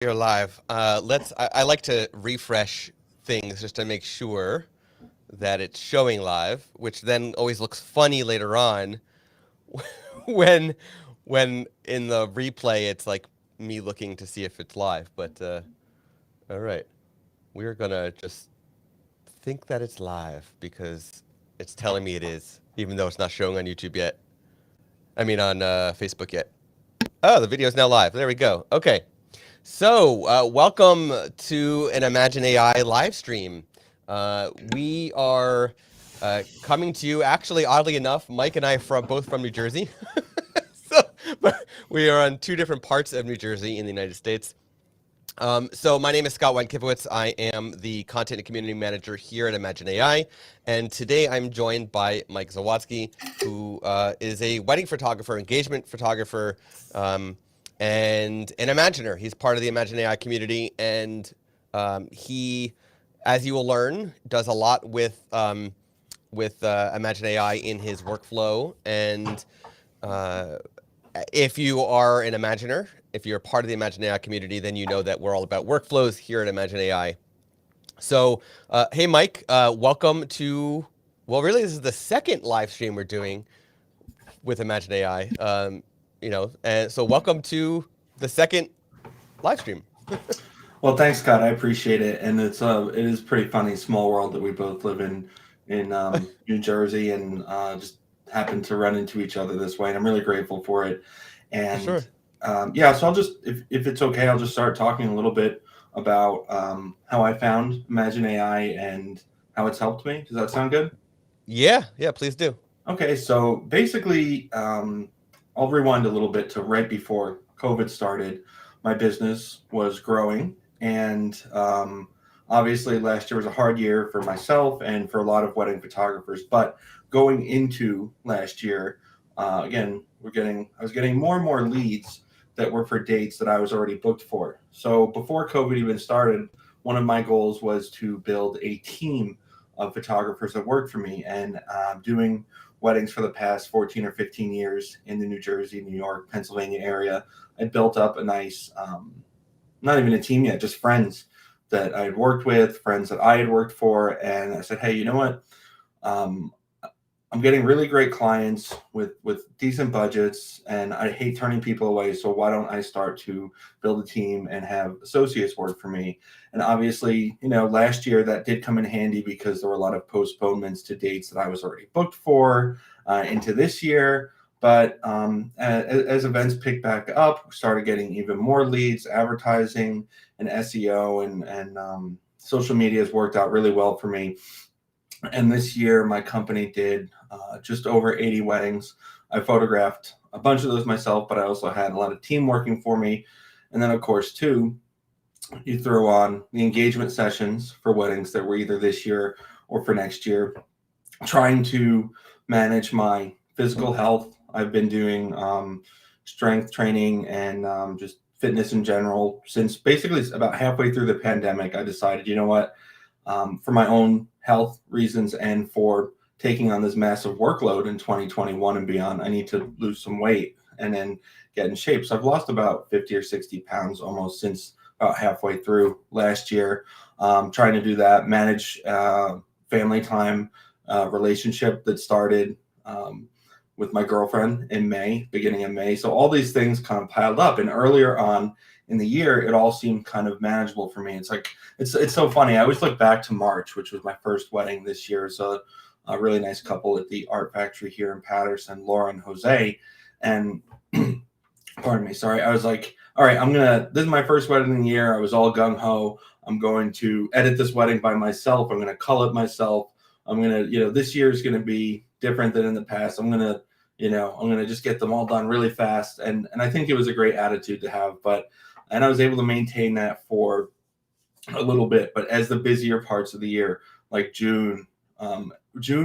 You're live. I like to refresh things just to make sure that it's showing live, which then always looks funny later on when when in the replay it's like me looking to see if it's live. But all right, we're gonna just think that it's live because it's telling me it is, even though it's not showing on YouTube yet. I mean on Facebook yet. Oh, the video's now live. There we go. Okay. So, welcome to an Imagine AI live stream. We are coming to you, actually, oddly enough, Mike and I are both from New Jersey. so, but we are on two different parts of New Jersey in the United States. So my name is Scott Wankivowitz. I am the content and community manager here at Imagine AI. And today I'm joined by Mike Zawadzki, who is a wedding photographer, engagement photographer, and an Imaginer. He's part of the Imagine AI community. And he, as you will learn, does a lot with Imagine AI in his workflow. And if you are an Imaginer, if you're part of the Imagine AI community, then you know that we're all about workflows here at Imagine AI. So, hey, Mike, welcome to, well, really, this is the second live stream we're doing with Imagine AI. And so welcome to the second live stream. Well, thanks, Scott. I appreciate it, and it is pretty funny small world that we both live in New Jersey, and just happen to run into each other this way, and I'm really grateful for it. For And sure. yeah, so I'll just if it's okay, I'll just start talking a little bit about how I found Imagine AI and how it's helped me. Does that sound good? Yeah, please do. Okay, so basically, I'll rewind a little bit to right before COVID started. My business was growing, and obviously, last year was a hard year for myself and for a lot of wedding photographers. But going into last year, again, I was getting more and more leads that were for dates that I was already booked for. So before COVID even started, one of my goals was to build a team of photographers that worked for me, and doing weddings for the past 14 or 15 years in the New Jersey, New York, Pennsylvania area. I built up a nice, not even a team yet, just friends that I had worked with, friends that I had worked for. And I said, hey, you know what? Um, I'm getting really great clients with decent budgets, and I hate turning people away. So why don't I start to build a team and have associates work for me? And obviously, last year that did come in handy because there were a lot of postponements to dates that I was already booked for into this year. But as events picked back up, we started getting even more leads, advertising and SEO, and social media has worked out really well for me. And this year, my company did just over 80 weddings. I photographed a bunch of those myself, but I also had a lot of team working for me. And then, of course, too, you throw on the engagement sessions for weddings that were either this year or for next year, trying to manage my physical health. I've been doing strength training and just fitness in general since basically about halfway through the pandemic. I decided, you know what, for my own health reasons and for taking on this massive workload in 2021 and beyond, I need to lose some weight and then get in shape. So I've lost about 50 or 60 pounds almost since about halfway through last year. Trying to do that, manage family time, relationship that started with my girlfriend in May, beginning of May. So all these things kind of piled up. And earlier on in the year, it all seemed kind of manageable for me. It's like it's so funny. I always look back to March, which was my first wedding this year. So a really nice couple at the Art Factory here in Patterson, Laura and Jose. And pardon me, sorry. I was like, all right, this is my first wedding in the year. I was all gung ho. I'm going to edit this wedding by myself. I'm going to cull it myself. I'm going to, this year is going to be different than in the past. I'm going to just get them all done really fast. And I think it was a great attitude to have, and I was able to maintain that for a little bit. But as the busier parts of the year, like June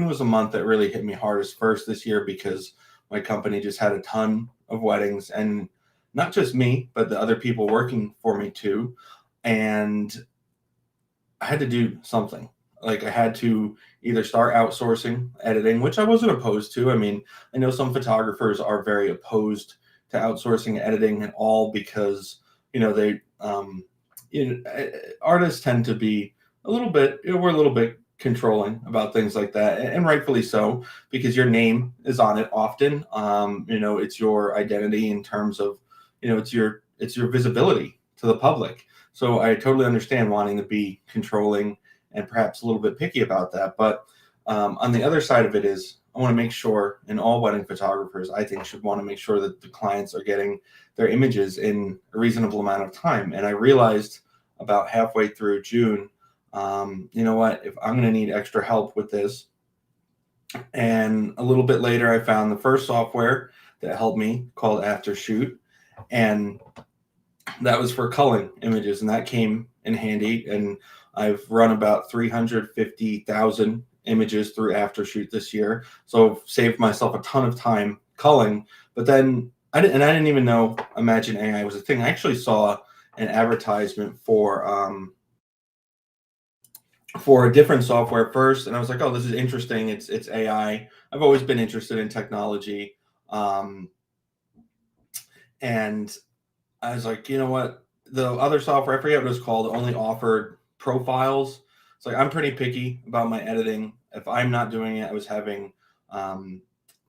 was a month that really hit me hardest first this year because my company just had a ton of weddings, and not just me, but the other people working for me too. And I had to do something. Like I had to either start outsourcing editing, which I wasn't opposed to. I mean, I know some photographers are very opposed to outsourcing editing at all because they artists tend to be a little bit, we're a little bit controlling about things like that, and rightfully so, because your name is on it often. It's your identity in terms of, it's your visibility to the public. So I totally understand wanting to be controlling and perhaps a little bit picky about that. But on the other side of it is, I want to make sure, and all wedding photographers, I think, should want to make sure that the clients are getting their images in a reasonable amount of time. And I realized about halfway through June, you know what, if I'm going to need extra help with this. And a little bit later, I found the first software that helped me called Aftershoot. And that was for culling images, and that came in handy. And I've run about 350,000 images through Aftershoot this year. So I've saved myself a ton of time culling. But then I didn't even know Imagen AI was a thing. I actually saw an advertisement for a different software first, and I was like, oh, this is interesting. It's AI. I've always been interested in technology. And I was like, you know what? The other software, I forget what it was called, only offered profiles. It's like, I'm pretty picky about my editing. If I'm not doing it, I was having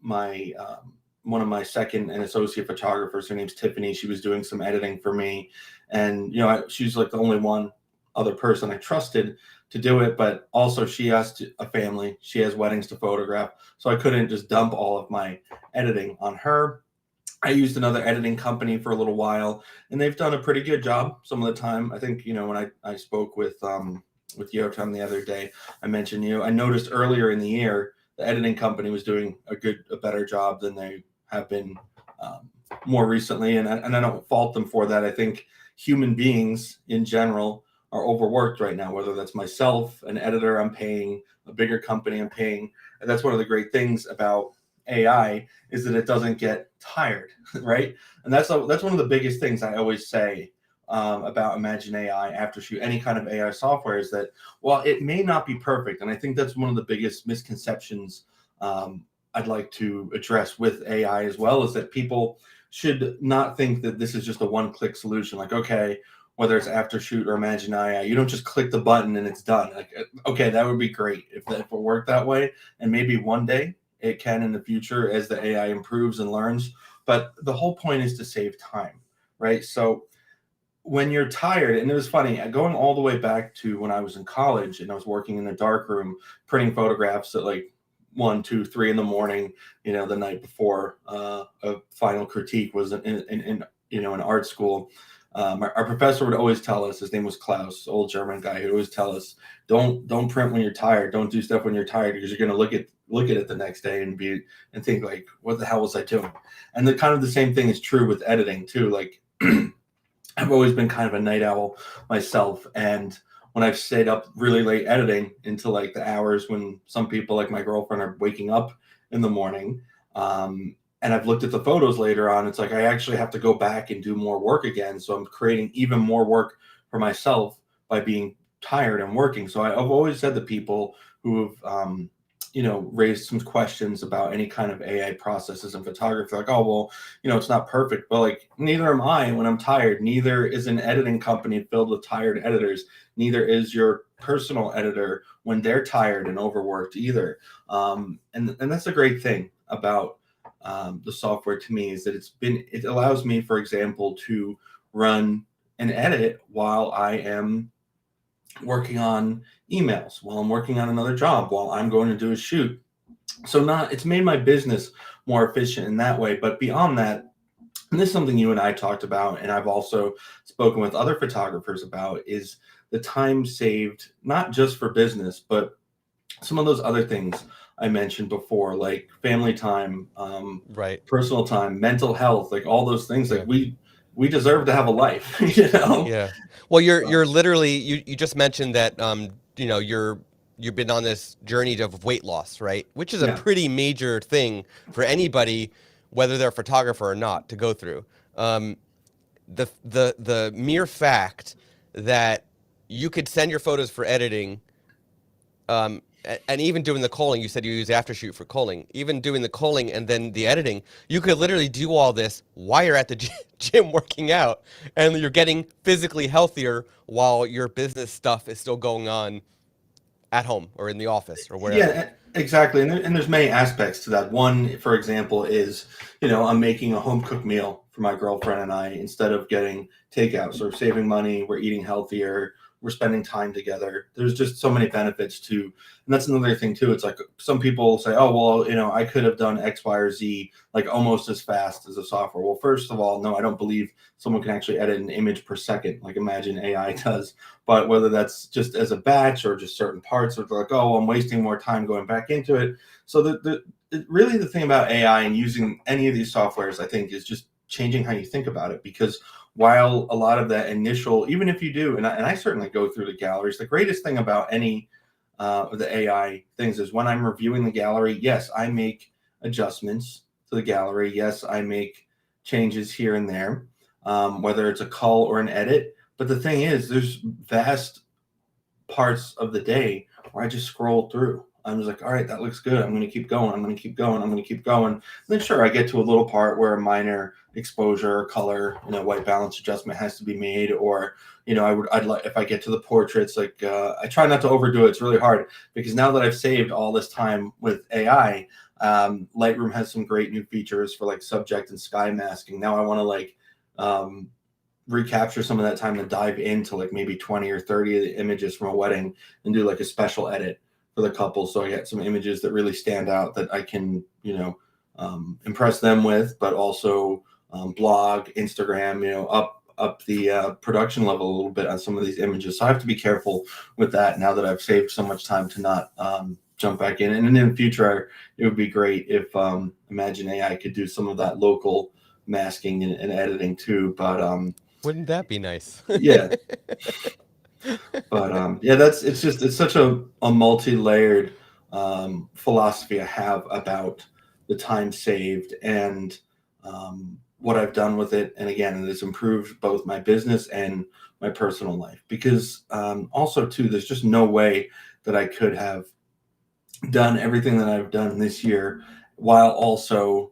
my one of my second and associate photographers, her name's Tiffany. She was doing some editing for me. And, she's like the only one other person I trusted to do it. But also she has a family. She has weddings to photograph. So I couldn't just dump all of my editing on her. I used another editing company for a little while, and they've done a pretty good job some of the time. I think, when I spoke with Yotam the other day, I mentioned, I noticed earlier in the year, the editing company was doing a better job than they have been more recently. And I don't fault them for that. I think human beings in general are overworked right now, whether that's myself, an editor I'm paying, a bigger company I'm paying. And that's one of the great things about AI is that it doesn't get tired, right? And that's one of the biggest things I always say about Imagen AI, Aftershoot, any kind of AI software, is that while it may not be perfect, and I think that's one of the biggest misconceptions I'd like to address with AI as well, is that people should not think that this is just a one-click solution. Like, okay, whether it's Aftershoot or Imagen AI, you don't just click the button and it's done. Like, okay, that would be great if it worked that way, and maybe one day it can in the future as the AI improves and learns. But the whole point is to save time, right? So when you're tired, and it was funny, going all the way back to when I was in college and I was working in a dark room, printing photographs at like 1, 2, 3 in the morning, the night before a final critique was in art school. Our professor would always tell us, his name was Klaus, old German guy, who would always tell us, don't print when you're tired. Don't do stuff when you're tired, because you're going to look at it the next day and think like, what the hell was I doing? And the same thing is true with editing too. Like I've always been kind of a night owl myself. And when I've stayed up really late editing into like the hours when some people like my girlfriend are waking up in the morning, and I've looked at the photos later on, it's like I actually have to go back and do more work again. So I'm creating even more work for myself by being tired and working. So I've always said to people who have, raised some questions about any kind of AI processes in photography, like, oh, well, it's not perfect, but like, neither am I when I'm tired. Neither is an editing company filled with tired editors. Neither is your personal editor when they're tired and overworked either. And that's a great thing about the software to me, is that it allows me, for example, to run an edit while I am working on emails, while I'm working on another job, while I'm going to do a shoot. So it's made my business more efficient in that way. But beyond that, and this is something you and I talked about, and I've also spoken with other photographers about, is the time saved, not just for business, but some of those other things I mentioned before, like family time, right, personal time, mental health, like all those things. yeah. Like we deserve to have a life, Yeah. Well, you're literally, you just mentioned that you've been on this journey of weight loss, right? Which is a Yeah. pretty major thing for anybody, whether they're a photographer or not, to go through. The mere fact that you could send your photos for editing, and even doing the culling, you said you use Aftershoot for culling. Even doing the culling and then the editing, you could literally do all this while you're at the gym working out, and you're getting physically healthier while your business stuff is still going on at home or in the office or wherever. Yeah, exactly. And there's many aspects to that. One, for example, is, I'm making a home cooked meal for my girlfriend and I instead of getting takeout. So we're saving money, we're eating healthier, we're spending time together. There's just so many benefits to, and that's another thing too. It's like some people say, oh, well, I could have done X, Y, or Z like almost as fast as a software. Well, first of all, no, I don't believe someone can actually edit an image per second like Imagen AI does. But whether that's just as a batch or just certain parts, or like, oh, I'm wasting more time going back into it. So really the thing about AI and using any of these softwares, I think, is just changing how you think about it. Because while a lot of that initial, even if you do, and I certainly go through the galleries, the greatest thing about any of the AI things is when I'm reviewing the gallery, yes, I make adjustments to the gallery. Yes, I make changes here and there, whether it's a cull or an edit. But the thing is, there's vast parts of the day where I just scroll through. I'm just like, all right, that looks good. I'm going to keep going. I'm going to keep going. I'm going to keep going. And then sure, I get to a little part where a minor exposure or color, white balance adjustment has to be made. Or, I'd like, if I get to the portraits, like I try not to overdo it. It's really hard because now that I've saved all this time with AI, Lightroom has some great new features for like subject and sky masking. Now I want to recapture some of that time to dive into like maybe 20 or 30 of the images from a wedding and do like a special edit for the couple. So I get some images that really stand out that I can, impress them with, but also blog, Instagram, up the production level a little bit on some of these images. So I have to be careful with that now that I've saved so much time to not jump back in. And in the future, it would be great if Imagen AI could do some of that local masking and editing too. But wouldn't that be nice? Yeah. But it's such a multi-layered philosophy I have about the time saved and what I've done with it. And again, it has improved both my business and my personal life, because also too, there's just no way that I could have done everything that I've done this year while also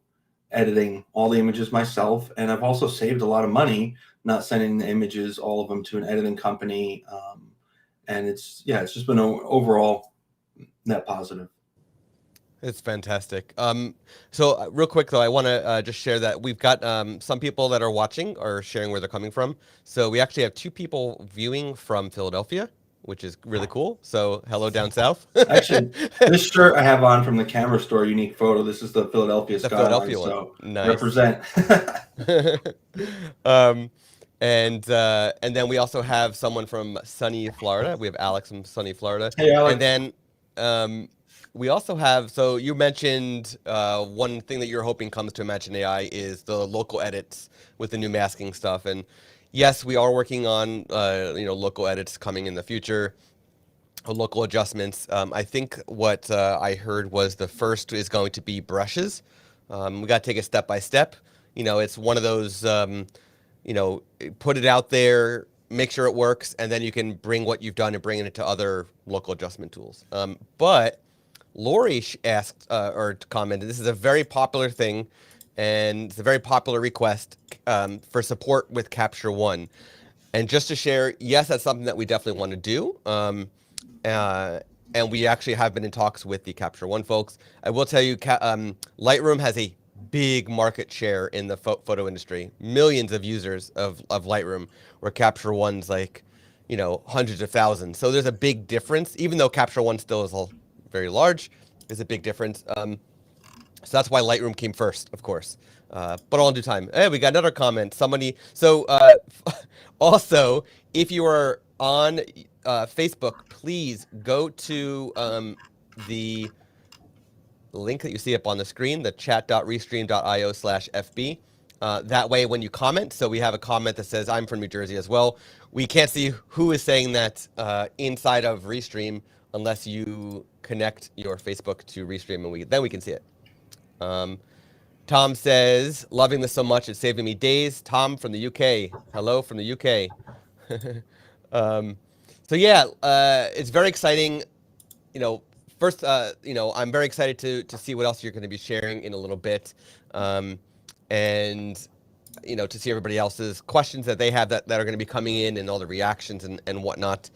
editing all the images myself. And I've also saved a lot of money not sending the images, all of them, to an editing company. And it's just been an overall net positive. It's fantastic. So real quick though, I want to just share that we've got some people that are watching or sharing where they're coming from. So we actually have 2 people viewing from Philadelphia, which is really cool. So hello down south. Actually, this shirt I have on from the camera store, Unique Photo. This is the Philadelphia skyline. Philadelphia one. So nice. Represent. And then we also have someone from sunny Florida. We have Alex from sunny Florida. Hey, Alex. And then we also have, so you mentioned one thing that you're hoping comes to Imagen AI is the local edits with the new masking stuff. And yes, we are working on local edits coming in the future, local adjustments. I think what I heard was the first is going to be brushes. We got to take it step by step. It's one of those, put it out there, make sure it works, and then you can bring what you've done and bring it to other local adjustment tools. But Lori asked or commented, this is a very popular thing, and it's a very popular request for support with Capture One. And just to share, yes, that's something that we definitely want to do. And we actually have been in talks with the Capture One folks. I will tell you, Lightroom has a big market share in the photo industry. Millions of users of Lightroom, where Capture One's like, hundreds of thousands. So there's a big difference, even though Capture One still is very large. There's a big difference. So that's why Lightroom came first, of course. But all in due time. Hey, we got another comment. Somebody. So also, if you are on Facebook, please go to the link that you see up on the screen, the chat.restream.io/FB. That way, when you comment, so we have a comment that says, I'm from New Jersey as well. We can't see who is saying that inside of Restream unless you connect your Facebook to Restream, and then we can see it. Tom says, loving this so much, it's saving me days. Tom from the UK. Hello from the UK. So yeah, it's very exciting. first, I'm very excited to see what else you're going to be sharing in a little bit, and to see everybody else's questions that they have that are going to be coming in, and all the reactions and whatnot.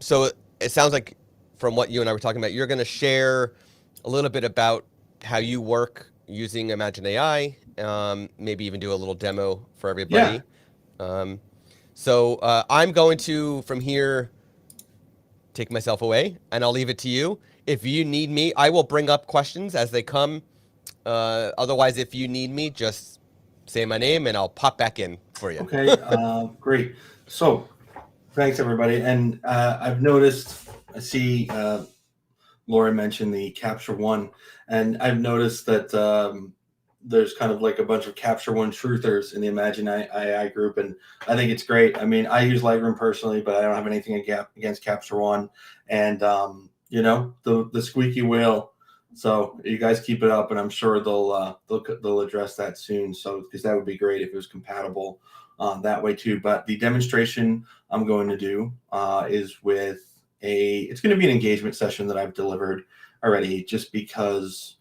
So it sounds like, from what you and I were talking about, you're going to share a little bit about how you work using Imagen AI, maybe even do a little demo for everybody. So I'm going to, from here, take myself away, and I'll leave it to you. If you need me, I will bring up questions as they come. Otherwise, if you need me, just say my name and I'll pop back in for you. Okay, great. So thanks, everybody. And I've noticed, I see Laura mentioned the Capture One, and I've noticed that there's kind of like a bunch of Capture One truthers in the Imagen AI group, and I think it's great. I mean, I use Lightroom personally, but I don't have anything against Capture One, and the squeaky wheel. So you guys keep it up, and I'm sure they'll address that soon. So because that would be great if it was compatible that way too. But the demonstration I'm going to do is with it's going to be an engagement session that I've delivered already, just because,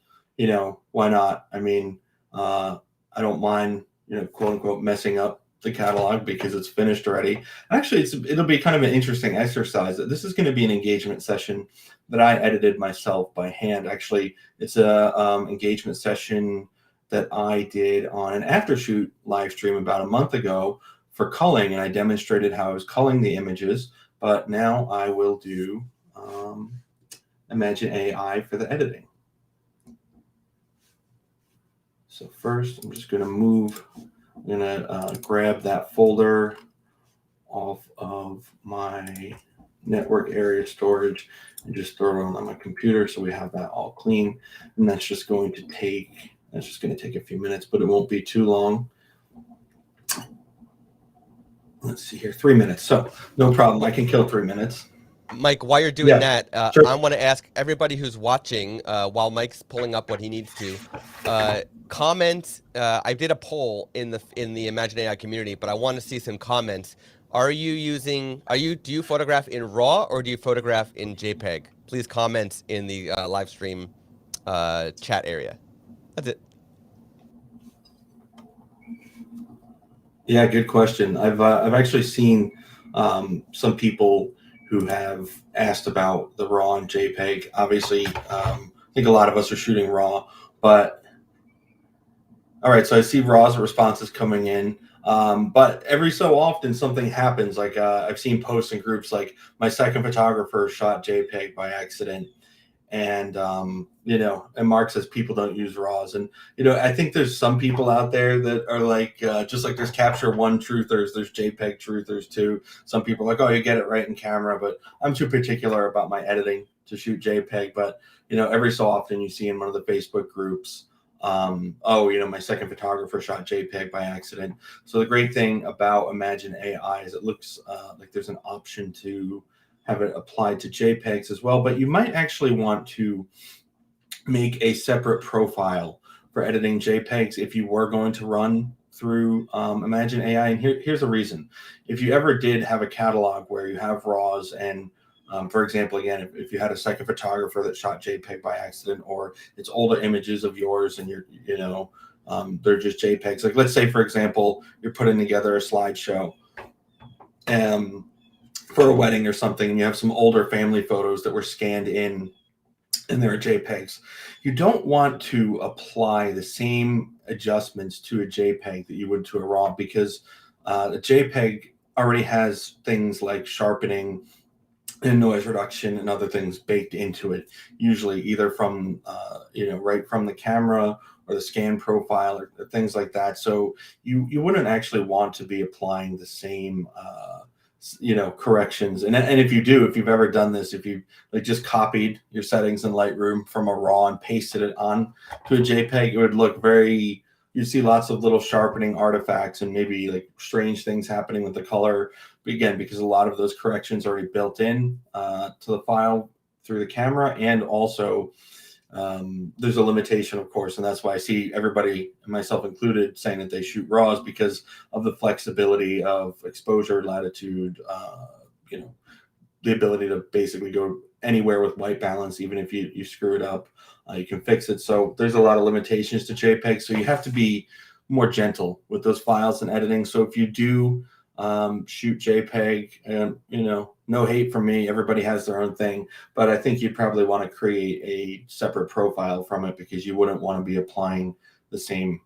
why not? I mean, I don't mind, quote unquote, messing up the catalog because it's finished already. Actually, it'll be kind of an interesting exercise. This is going to be an engagement session that I edited myself by hand. Actually, it's a engagement session that I did on an aftershoot live stream about a month ago for culling, and I demonstrated how I was culling the images. But now I will do Imagen AI for the editing. So first, I'm just going to grab that folder off of my network area storage and just throw it on my computer so we have that all clean. And that's just going to take a few minutes, but it won't be too long. Let's see here, 3 minutes. So no problem. I can kill 3 minutes. Mike, while you're doing that, sure. I want to ask everybody who's watching, while Mike's pulling up what he needs to, comment. I did a poll in the Imagen AI community, but I want to see some comments. Do you photograph in RAW or do you photograph in JPEG? Please comment in the live stream chat area. That's it. Yeah, good question. I've actually seen some people who have asked about the RAW and JPEG. Obviously, I think a lot of us are shooting RAW, but all right. So I see RAW's responses coming in, but every so often something happens. Like I've seen posts in groups like my second photographer shot JPEG by accident. And and Mark says people don't use RAWs, and I think there's some people out there that are like, just like there's Capture One truthers, there's JPEG truthers too. Some people are like, oh, you get it right in camera, but I'm too particular about my editing to shoot JPEG. But every so often you see in one of the Facebook groups, my second photographer shot JPEG by accident. So the great thing about Imagen AI is it looks like there's an option to have it applied to JPEGs as well, but you might actually want to make a separate profile for editing JPEGs if you were going to run through Imagen AI. And here's the reason. If you ever did have a catalog where you have RAWs and for example, again, if you had a second photographer that shot JPEG by accident, or it's older images of yours and they're just JPEGs. Like let's say, for example, you're putting together a slideshow for a wedding or something, and you have some older family photos that were scanned in and they're JPEGs. You don't want to apply the same adjustments to a JPEG that you would to a RAW, because the JPEG already has things like sharpening and noise reduction and other things baked into it, usually either from right from the camera or the scan profile or things like that. So you wouldn't actually want to be applying the same corrections. And if you've ever done this, if you just copied your settings in Lightroom from a RAW and pasted it on to a JPEG, it would look you'd see lots of little sharpening artifacts and maybe like strange things happening with the color. But again, because a lot of those corrections are already built in to the file through the camera, and also there's a limitation, of course, and that's why I see everybody, myself included, saying that they shoot RAWs because of the flexibility of exposure, latitude, the ability to basically go anywhere with white balance. Even if you screw it up, you can fix it. So there's a lot of limitations to JPEG. So you have to be more gentle with those files and editing. So if you do shoot JPEG, and no hate from me, everybody has their own thing, but I think you'd probably want to create a separate profile from it, because you wouldn't want to be applying the same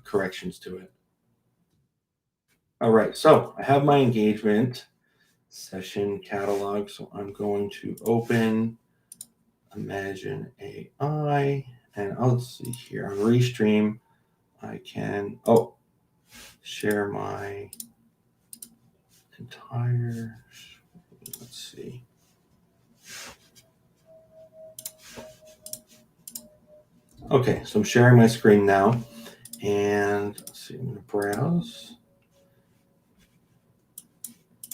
corrections to it. All right, so I have my engagement session catalog. So I'm going to open Imagen AI, and let's see here on Restream. I can share my entire. Let's see. Okay, so I'm sharing my screen now, and let's see. I'm going to browse.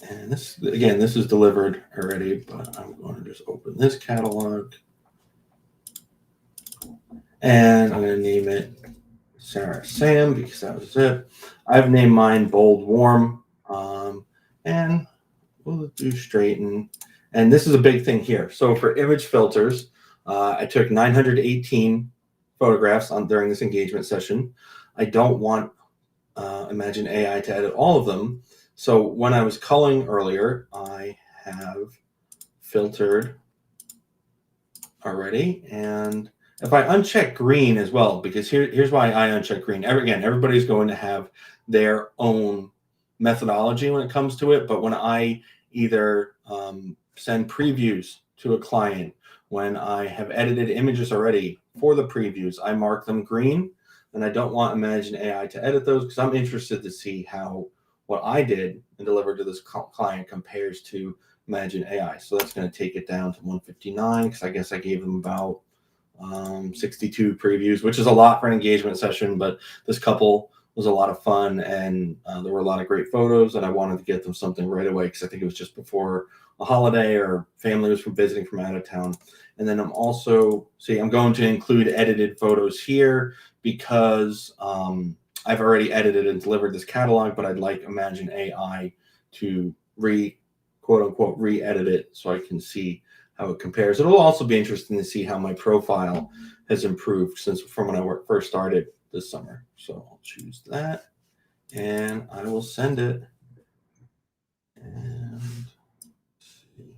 And this is delivered already, but I'm going to just open this catalog. And I'm going to name it Sarah Sam, because that was it. I've named mine Bold Warm. And we'll do straighten. And this is a big thing here. So for image filters, I took 918 photographs during this engagement session. I don't want Imagen AI to edit all of them. So when I was culling earlier, I have filtered already. And if I uncheck green as well, because here's why I uncheck green. Again, everybody's going to have their own methodology when it comes to it. But when I either send previews to a client, when I have edited images already for the previews, I mark them green. And I don't want Imagen AI to edit those, because I'm interested to see how what I did and delivered to this client compares to Imagen AI. So that's going to take it down to 159, because I guess I gave them about 62 previews, which is a lot for an engagement session, but this couple was a lot of fun, and there were a lot of great photos, and I wanted to get them something right away, because I think it was just before a holiday, or family was visiting from out of town. And then I'm also, I'm going to include edited photos here, because I've already edited and delivered this catalog, but I'd like Imagen AI to quote unquote re-edit it, so I can see how it compares. It'll also be interesting to see how my profile has improved since from when I first started this summer. So I'll choose that, and I will send it. And let's see.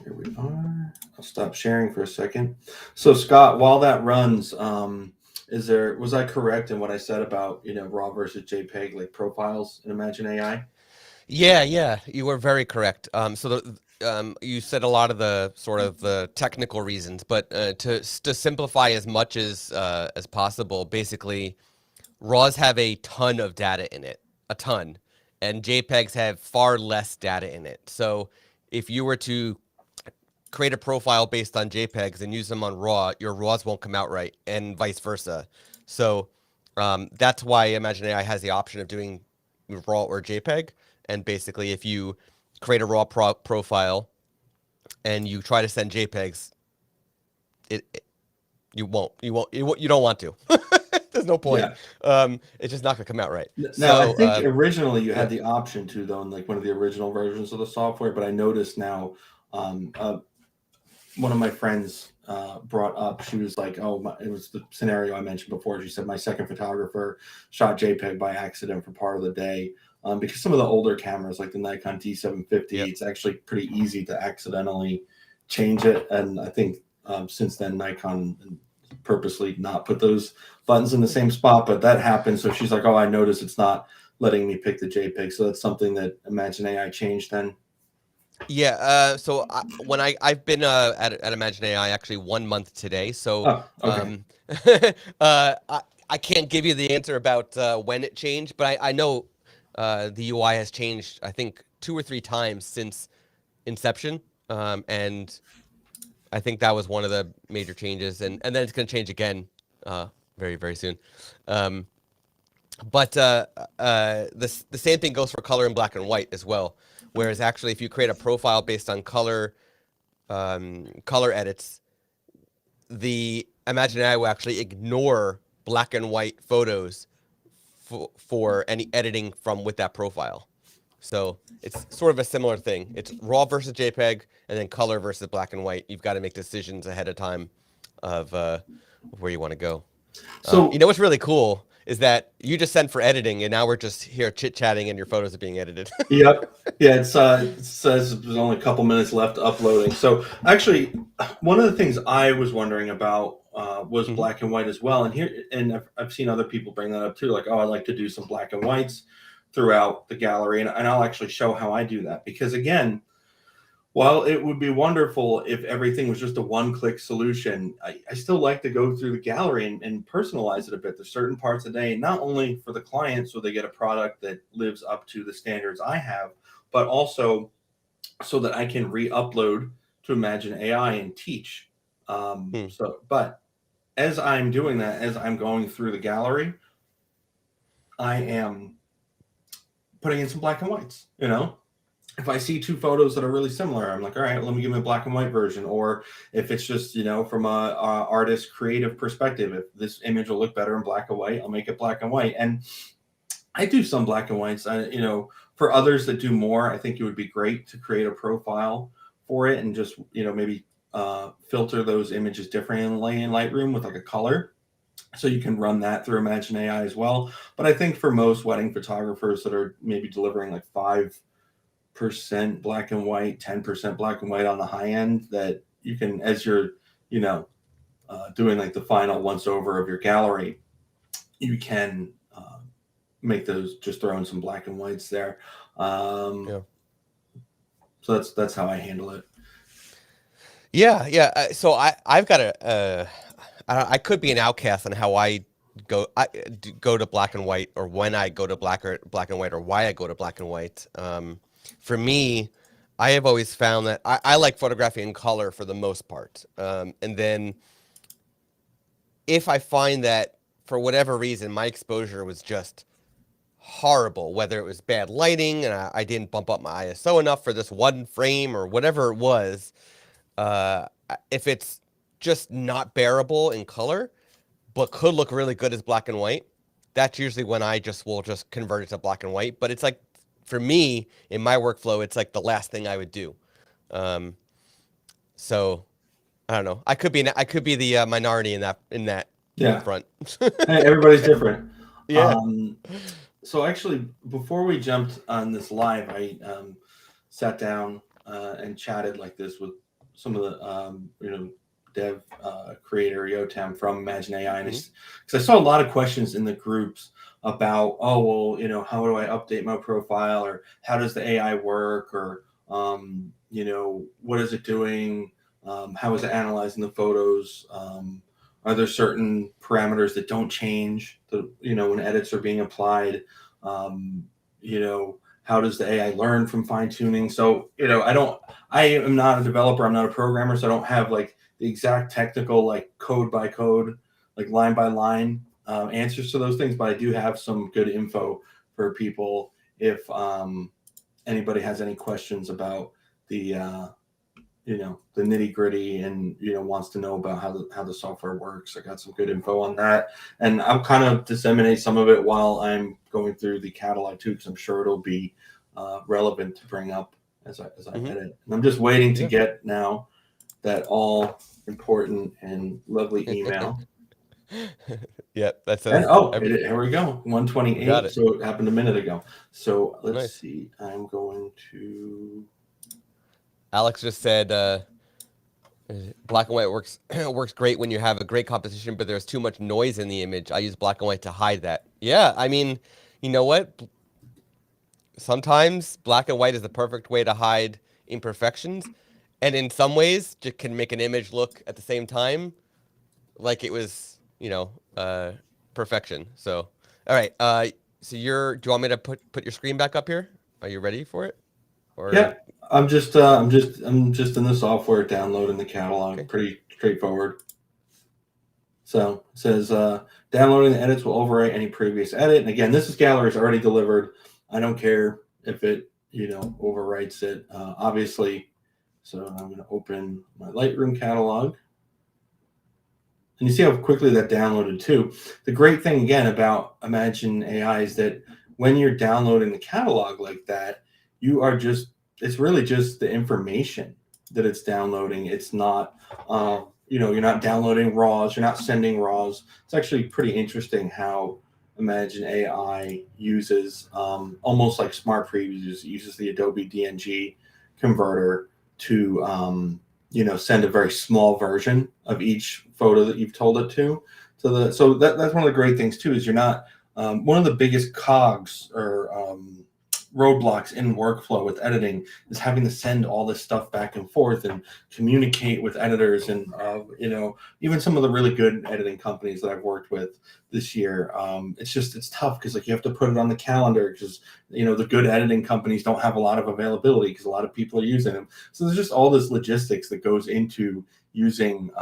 Here we are. I'll stop sharing for a second. So Scott, while that runs, was I correct in what I said about raw versus JPEG, like profiles in Imagen AI? Yeah, you were very correct. So you said a lot of the sort of the technical reasons, but to simplify as much as possible, basically, RAWs have a ton of data in it, a ton, and JPEGs have far less data in it. So if you were to create a profile based on JPEGs and use them on RAW, your RAWs won't come out right, and vice versa. So that's why Imagen AI has the option of doing RAW or JPEG. And basically, if you create a RAW profile and you try to send JPEGs, you don't want to. There's no point. Yeah. It's just not gonna come out right. Now, I think originally you had the option to, though, in like one of the original versions of the software, but I noticed now one of my friends brought up, she was like, it was the scenario I mentioned before. She said, my second photographer shot JPEG by accident for part of the day. Because some of the older cameras, like the Nikon D750, it's actually pretty easy to accidentally change it. And I think since then, Nikon purposely not put those buttons in the same spot, but that happened. So she's like, I noticed it's not letting me pick the JPEG. So that's something that Imagen AI changed then. Yeah, so when I've been at Imagen AI actually 1 month today, so okay. I can't give you the answer about when it changed, but I know the UI has changed, I think 2 or 3 times since inception, and I think that was one of the major changes, and then it's going to change again very, very soon. But the same thing goes for color and black and white as well. Whereas actually, if you create a profile based on color edits, the Imagen AI will actually ignore black and white photos for any editing with that profile. So it's sort of a similar thing. It's raw versus JPEG, and then color versus black and white. You've got to make decisions ahead of time of where you want to go. So You know what's really cool is that you just sent for editing, and now we're just here chit-chatting, and your photos are being edited. yep. Yeah, it says there's only a couple minutes left uploading. So actually, one of the things I was wondering about was black and white as well. And I've seen other people bring that up too. Like, oh, I like to do some black and whites throughout the gallery, and I'll actually show how I do that. Because again, while it would be wonderful if everything was just a one-click solution, I still like to go through the gallery and personalize it a bit. There's certain parts of the day, not only for the client so they get a product that lives up to the standards I have, but also so that I can re-upload to Imagen AI and teach. But as I'm doing that, as I'm going through the gallery, I am putting in some black and whites, if I see two photos that are really similar, I'm like, all right, let me give them a black and white version. Or if it's just, from a artist creative perspective, if this image will look better in black and white, I'll make it black and white. And I do some black and whites. For others that do more, I think it would be great to create a profile for it and just, maybe filter those images differently in Lightroom with like a color. So you can run that through Imagen AI as well. But I think for most wedding photographers that are maybe delivering like 5% black and white, 10% black and white on the high end, that you can, as you're, doing like the final once over of your gallery, you can make those, just throw in some black and whites there. So that's how I handle it. Yeah. So I've got I could be an outcast on how I go to black and white, or when I go to black and white, or why I go to black and white. For me, I have always found that I like photographing in color for the most part. And then if I find that for whatever reason, my exposure was just horrible, whether it was bad lighting and I didn't bump up my ISO enough for this one frame or whatever it was, if it's just not bearable in color, but could look really good as black and white, that's usually when I will just convert it to black and white. But it's like, for me, in my workflow, it's like the last thing I would do. So I don't know. I could be the minority in that front. Hey, everybody's different. Yeah. So actually, before we jumped on this live, I sat down and chatted like this with some of the dev creator Yotam from Imagen AI, because I saw a lot of questions in the groups about, how do I update my profile, or how does the AI work, or what is it doing, how is it analyzing the photos, are there certain parameters that don't change when edits are being applied, how does the AI learn from fine tuning? So I am not a developer, I'm not a programmer, so I don't have like the exact technical, like code by code, like line by line answers to those things, but I do have some good info for people if anybody has any questions about the the nitty gritty and wants to know about how the software works. I got some good info on that, and I'll kind of disseminate some of it while I'm going through the catalog too, because I'm sure it'll be relevant to bring up as I edit. And I'm just waiting to get now that all important and lovely email. Yep, that's here we go. 128. So it happened a minute ago. So let's see. I'm going to. Alex just said black and white works great when you have a great composition, but there's too much noise in the image. I use black and white to hide that. Yeah, I mean, you know what? Sometimes black and white is the perfect way to hide imperfections, and in some ways, it can make an image look at the same time like it was, perfection. So, all right. So do you want me to put your screen back up here? Are you ready for it? Or... Yeah, I'm just in the software downloading the catalog. Okay. Pretty straightforward. So it says downloading the edits will overwrite any previous edit. And again, this gallery is already delivered. I don't care if it overwrites it. Obviously. So I'm going to open my Lightroom catalog. And you see how quickly that downloaded too. The great thing again about Imagen AI is that when you're downloading the catalog like that, it's really just the information that it's downloading. It's not, you're not downloading RAWs, you're not sending RAWs. It's actually pretty interesting how Imagen AI uses, almost like Smart Previews, uses the Adobe DNG converter to, send a very small version of each photo that you've told it to. So that's one of the great things too, is you're not, one of the biggest cogs or roadblocks in workflow with editing is having to send all this stuff back and forth and communicate with editors. And even some of the really good editing companies that I've worked with this year, it's tough because like you have to put it on the calendar because the good editing companies don't have a lot of availability because a lot of people are using them. So there's just all this logistics that goes into using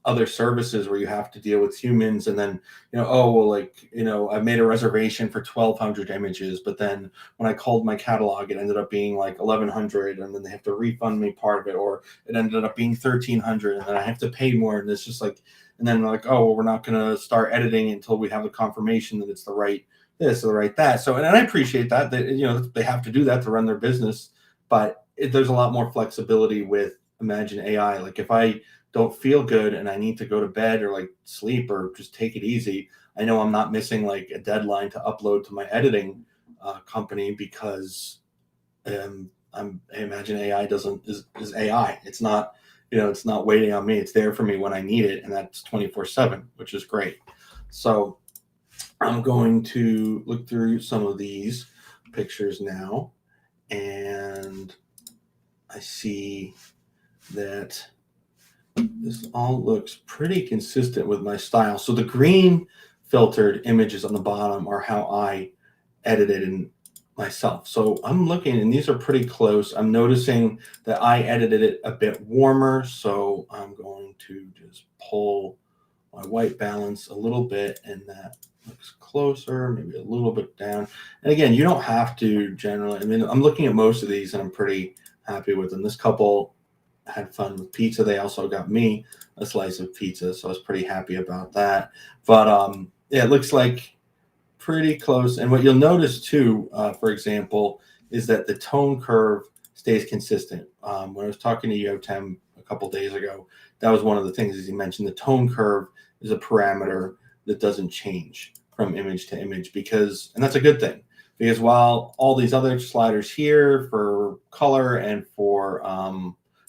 other services where you have to deal with humans, and then I made a reservation for 1,200 images, but then when I called my catalog, it ended up being like 1,100, and then they have to refund me part of it, or it ended up being 1,300, and then I have to pay more, and it's just like, and then like, oh well, we're not going to start editing until we have the confirmation that it's the right this or the right that. So, and I appreciate that they have to do that to run their business, but there's a lot more flexibility with Imagen AI. Like if I don't feel good and I need to go to bed or like sleep or just take it easy, I know I'm not missing like a deadline to upload to my editing company because Imagen AI is AI. It's not, it's not waiting on me. It's there for me when I need it. And that's 24/7, which is great. So I'm going to look through some of these pictures now. And I see that this all looks pretty consistent with my style. So the green filtered images on the bottom are how I edited in myself. So I'm looking, and these are pretty close. I'm noticing that I edited it a bit warmer. So I'm going to just pull my white balance a little bit, and that looks closer, maybe a little bit down. And again, you don't have to generally, I mean, I'm looking at most of these and I'm pretty happy with them. This couple had fun with pizza. They also got me a slice of pizza, so I was pretty happy about that. But yeah, it looks like pretty close. And what you'll notice too, for example, is that the tone curve stays consistent. When I was talking to Yotem a couple days ago, that was one of the things, as he mentioned, the tone curve is a parameter that doesn't change from image to image, and that's a good thing, because while all these other sliders here for color and for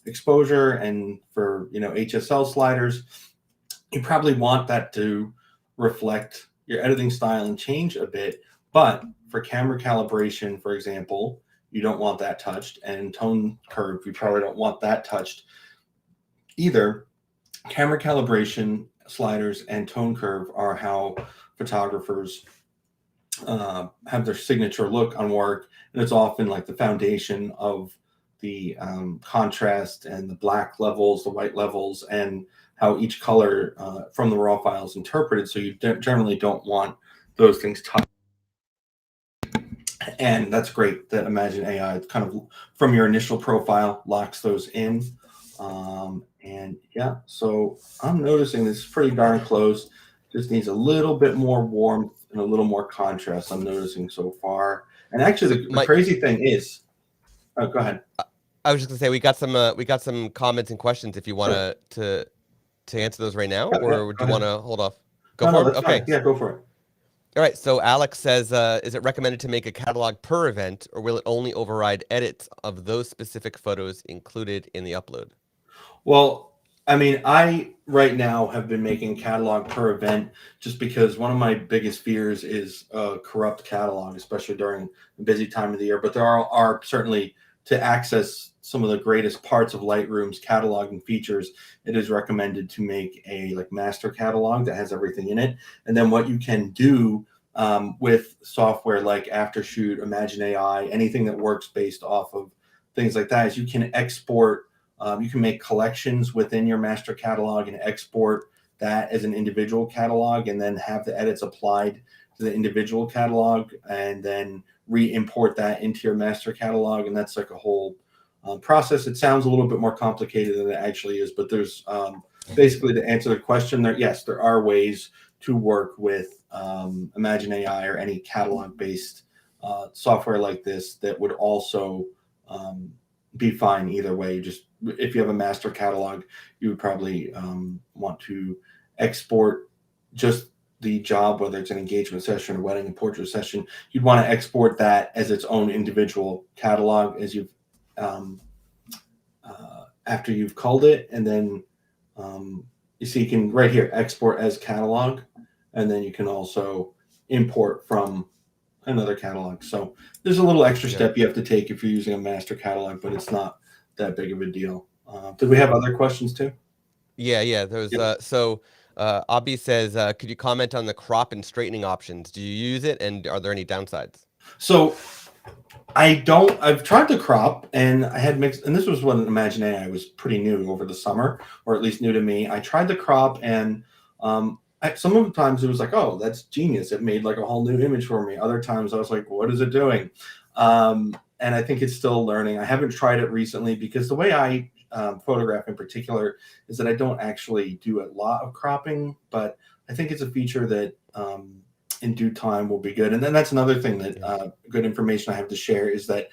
exposure and for HSL sliders, you probably want that to reflect your editing style and change a bit. But for camera calibration, for example, you don't want that touched, and tone curve, you probably don't want that touched either. Camera calibration, sliders, and tone curve are how photographers have their signature look on work, and it's often like the foundation of the contrast and the black levels, the white levels, and how each color from the raw file is interpreted. So you generally don't want those things touched. And that's great that Imagen AI kind of from your initial profile locks those in. And yeah, so I'm noticing this is pretty darn close. Just needs a little bit more warmth and a little more contrast, I'm noticing so far. And actually, the crazy thing is, oh, go ahead. I was just gonna say we got some comments and questions if you want to answer those right now, or would you want to hold off? Go for it. Okay. Fine. Yeah, go for it. All right. So Alex says, is it recommended to make a catalog per event, or will it only override edits of those specific photos included in the upload? Well, I mean, I right now have been making catalog per event just because one of my biggest fears is a corrupt catalog, especially during the busy time of the year. But there are certainly, to access some of the greatest parts of Lightroom's cataloging features, it is recommended to make a master catalog that has everything in it. And then what you can do with software like Aftershoot, Imagen AI, anything that works based off of things like that, is you can export. You can make collections within your master catalog and export that as an individual catalog, and then have the edits applied to the individual catalog, and then re-import that into your master catalog. And that's like a whole process. It sounds a little bit more complicated than it actually is, but there's basically, to answer the question, there are ways to work with Imagen AI or any catalog-based software like this that would also be fine either way. Just if you have a master catalog, you would probably want to export just the job, whether it's an engagement session or wedding and portrait session. You'd want to export that as its own individual catalog as you've after you've culled it, and then you see you can right here export as catalog, and then you can also import from another catalog. So there's a little extra step you have to take if you're using a master catalog, but it's not that big of a deal. Did we have other questions too? Yeah. There's so Abhi says, could you comment on the crop and straightening options? Do you use it, and are there any downsides? So I've tried to crop, and I had mixed, and this was when Imagen AI was pretty new over the summer, or at least new to me. I tried to crop, and some of the times it was like, oh, that's genius. It made like a whole new image for me. Other times I was like, what is it doing? And I think it's still learning. I haven't tried it recently because the way I photograph in particular is that I don't actually do a lot of cropping, but I think it's a feature that in due time will be good. And then that's another thing that good information I have to share is that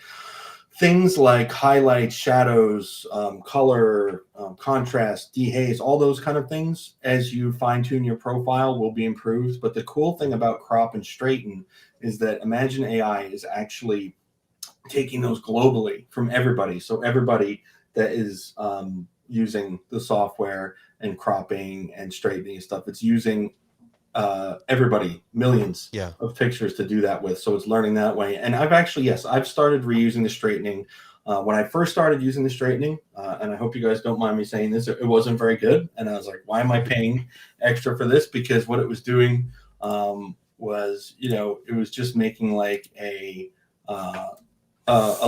things like highlights, shadows, color, contrast, dehaze, all those kind of things, as you fine tune your profile, will be improved. But the cool thing about crop and straighten is that Imagen AI is actually taking those globally from everybody. So everybody that is using the software and cropping and straightening and stuff, it's using everybody, millions of pictures to do that with. So it's learning that way. And I've actually, I've started reusing the straightening. When I first started using the straightening, and I hope you guys don't mind me saying this, it wasn't very good. And I was like, why am I paying extra for this? Because what it was doing was, it was just making like a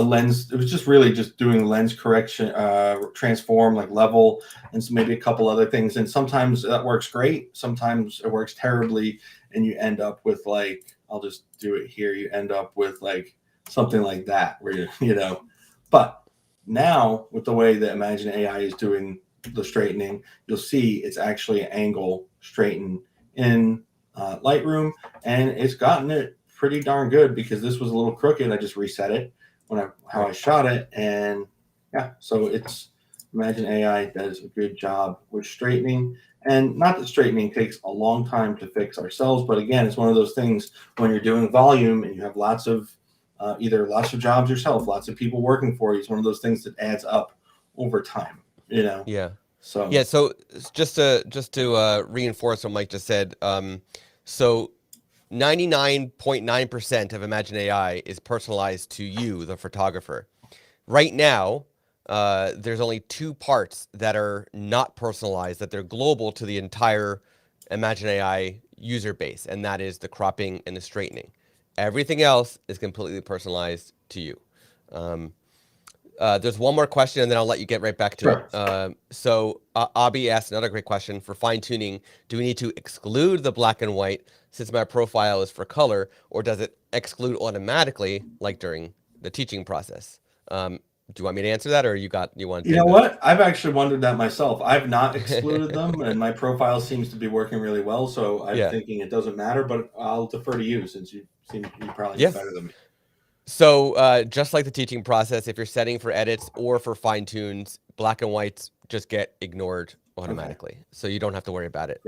lens. It was just really just doing lens correction, transform, like level, and so maybe a couple other things. And sometimes that works great. Sometimes it works terribly. And you end up with like, I'll just do it here. You end up with like something like that where but now with the way that Imagen AI is doing the straightening, you'll see it's actually an angle straighten in Lightroom, and it's gotten it pretty darn good because this was a little crooked. I just reset it how I shot it, and so it's Imagen AI does a good job with straightening. And not that straightening takes a long time to fix ourselves, but again, it's one of those things when you're doing volume and you have lots of either lots of jobs yourself, lots of people working for you. It's one of those things that adds up over time, So So just to reinforce what Mike just said, so 99.9% of Imagen AI is personalized to you, the photographer. Right now, there's only 2 parts that are not personalized, that they're global to the entire Imagen AI user base, and that is the cropping and the straightening. Everything else is completely personalized to you. There's one more question, and then I'll let you get right back to it. So Abhi asked another great question. For fine-tuning, do we need to exclude the black and white since my profile is for color, or does it exclude automatically, like during the teaching process? Do you want me to answer that, or you want? You know what? I've actually wondered that myself. I've not excluded them, and my profile seems to be working really well. So I'm thinking it doesn't matter, but I'll defer to you since you probably know better than me. So just like the teaching process, if you're setting for edits or for fine tunes, black and whites just get ignored automatically. So you don't have to worry about it.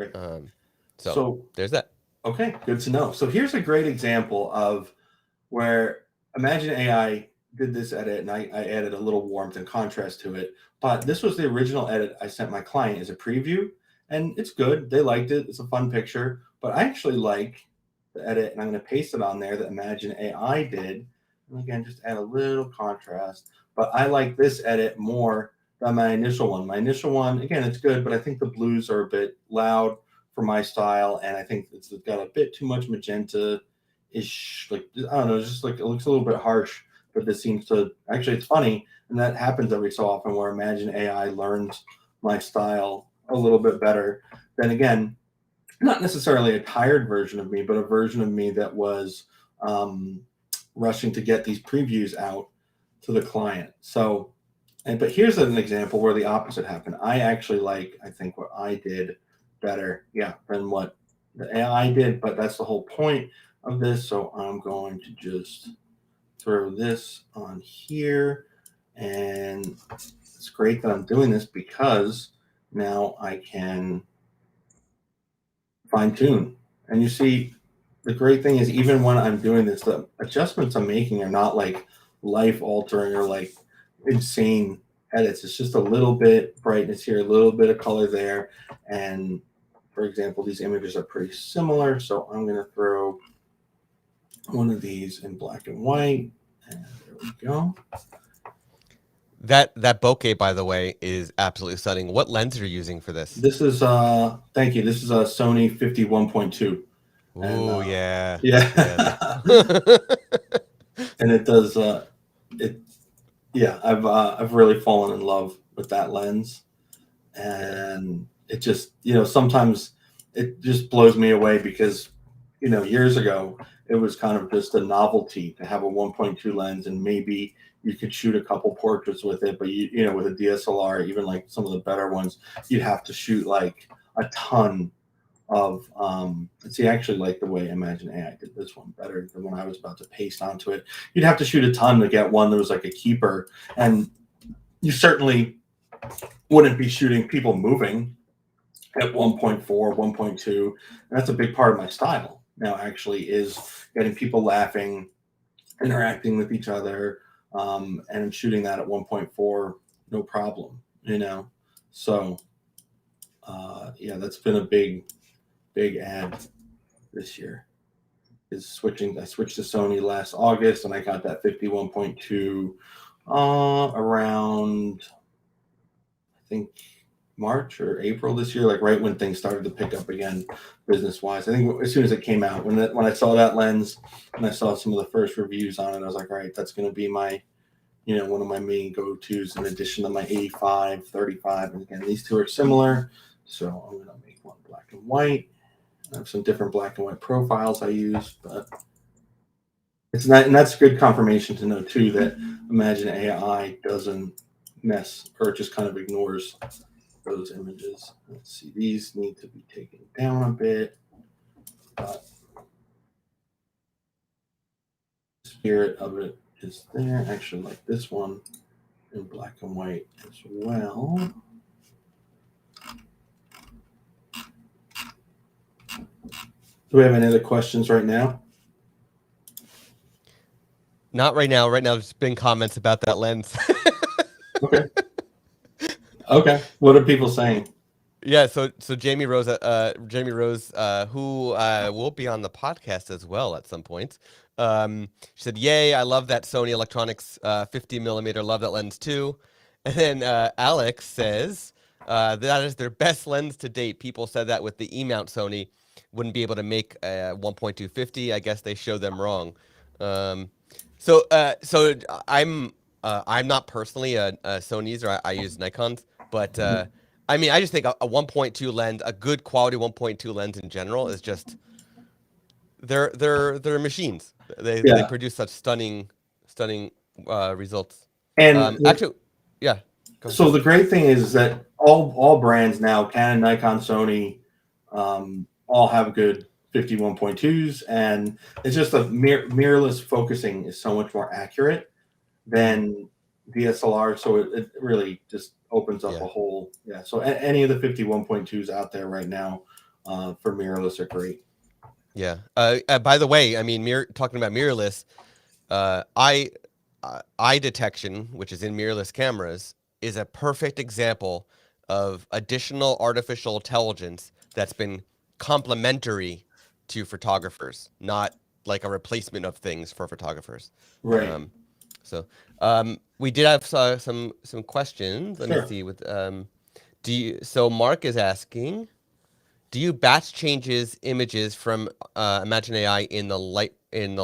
So there's that. Okay, good to know. So here's a great example of where Imagen AI did this edit, and I added a little warmth and contrast to it. But this was the original edit I sent my client as a preview, and it's good. They liked it. It's a fun picture. But I actually like the edit, and I'm going to paste it on there that Imagen AI did. And again, just add a little contrast. But I like this edit more than my initial one. My initial one, again, it's good, but I think the blues are a bit loud for my style, and I think it's got a bit too much magenta-ish. Like, I don't know, it's just like it looks a little bit harsh. But this seems to actually, it's funny, and that happens every so often where Imagen AI learns my style a little bit better. Then again, not necessarily a tired version of me, but a version of me that was rushing to get these previews out to the client. So, but here's an example where the opposite happened. I actually I think what I did better, than what the AI did, but that's the whole point of this. So I'm going to just throw this on here, and it's great that I'm doing this because now I can fine tune. And you see, the great thing is even when I'm doing this, the adjustments I'm making are not like life altering or like insane edits. It's just a little bit brightness here, a little bit of color there. And for example, these images are pretty similar. So I'm going to throw one of these in black and white. And there we go. That bokeh, by the way, is absolutely stunning. What lens are you using for this? This is thank you. This is a Sony 51.2. Oh yeah. Yeah. And it does I've really fallen in love with that lens. And it just, sometimes it just blows me away because, years ago it was kind of just a novelty to have a 1.2 lens, and maybe you could shoot a couple portraits with it, but with a DSLR, even like some of the better ones, you'd have to shoot like a ton of see, I actually like the way Imagen AI did this one better than when I was about to paste onto it. You'd have to shoot a ton to get one that was like a keeper, and you certainly wouldn't be shooting people moving at 1.4, 1.2. And that's a big part of my style now, actually, is getting people laughing, interacting with each other, and shooting that at 1.4, no problem, So, that's been a big ad this year. I switched to Sony last August, and I got that 51.2 around, I think, March or April this year, like right when things started to pick up again business wise. I think as soon as it came out, when I saw that lens and I saw some of the first reviews on it, I was like, all right, that's going to be my, one of my main go-tos in addition to my 85, 35. And again, these two are similar. So I'm going to make one black and white. I have some different black and white profiles I use, but it's not, and that's good confirmation to know too that Imagen AI doesn't mess or just kind of ignores those images. Let's see, these need to be taken down a bit, but the spirit of it is there. Actually, like this one in black and white as well. Do we have any other questions right now? Not right now. Right now, there's been comments about that lens. Okay. What are people saying? Yeah, so Jamie Rose, who will be on the podcast as well at some point. She said, "Yay! I love that Sony Electronics 50 millimeter. Love that lens too." And then Alex says that is their best lens to date. People said that with the E-mount Sony wouldn't be able to make 1.250. I guess they showed them wrong. So I'm not personally a Sony user. I use Nikons, but I mean, I just think a 1.2 lens, a good quality 1.2 lens in general, is just they're machines. They produce such stunning results. And actually, yeah. So the great thing is that all brands now, Canon, Nikon, Sony, all have good 51.2s, and it's just a mirrorless focusing is so much more accurate than DSLR. So it really just opens up a whole So any of the 51.2s out there right now for mirrorless are great. Yeah. By the way, I mean, talking about mirrorless, eye detection, which is in mirrorless cameras, is a perfect example of additional artificial intelligence that's been complementary to photographers, not like a replacement of things for photographers. Right. We did have some questions. Let me see. So Mark is asking, do you batch changes images from Imagen AI in the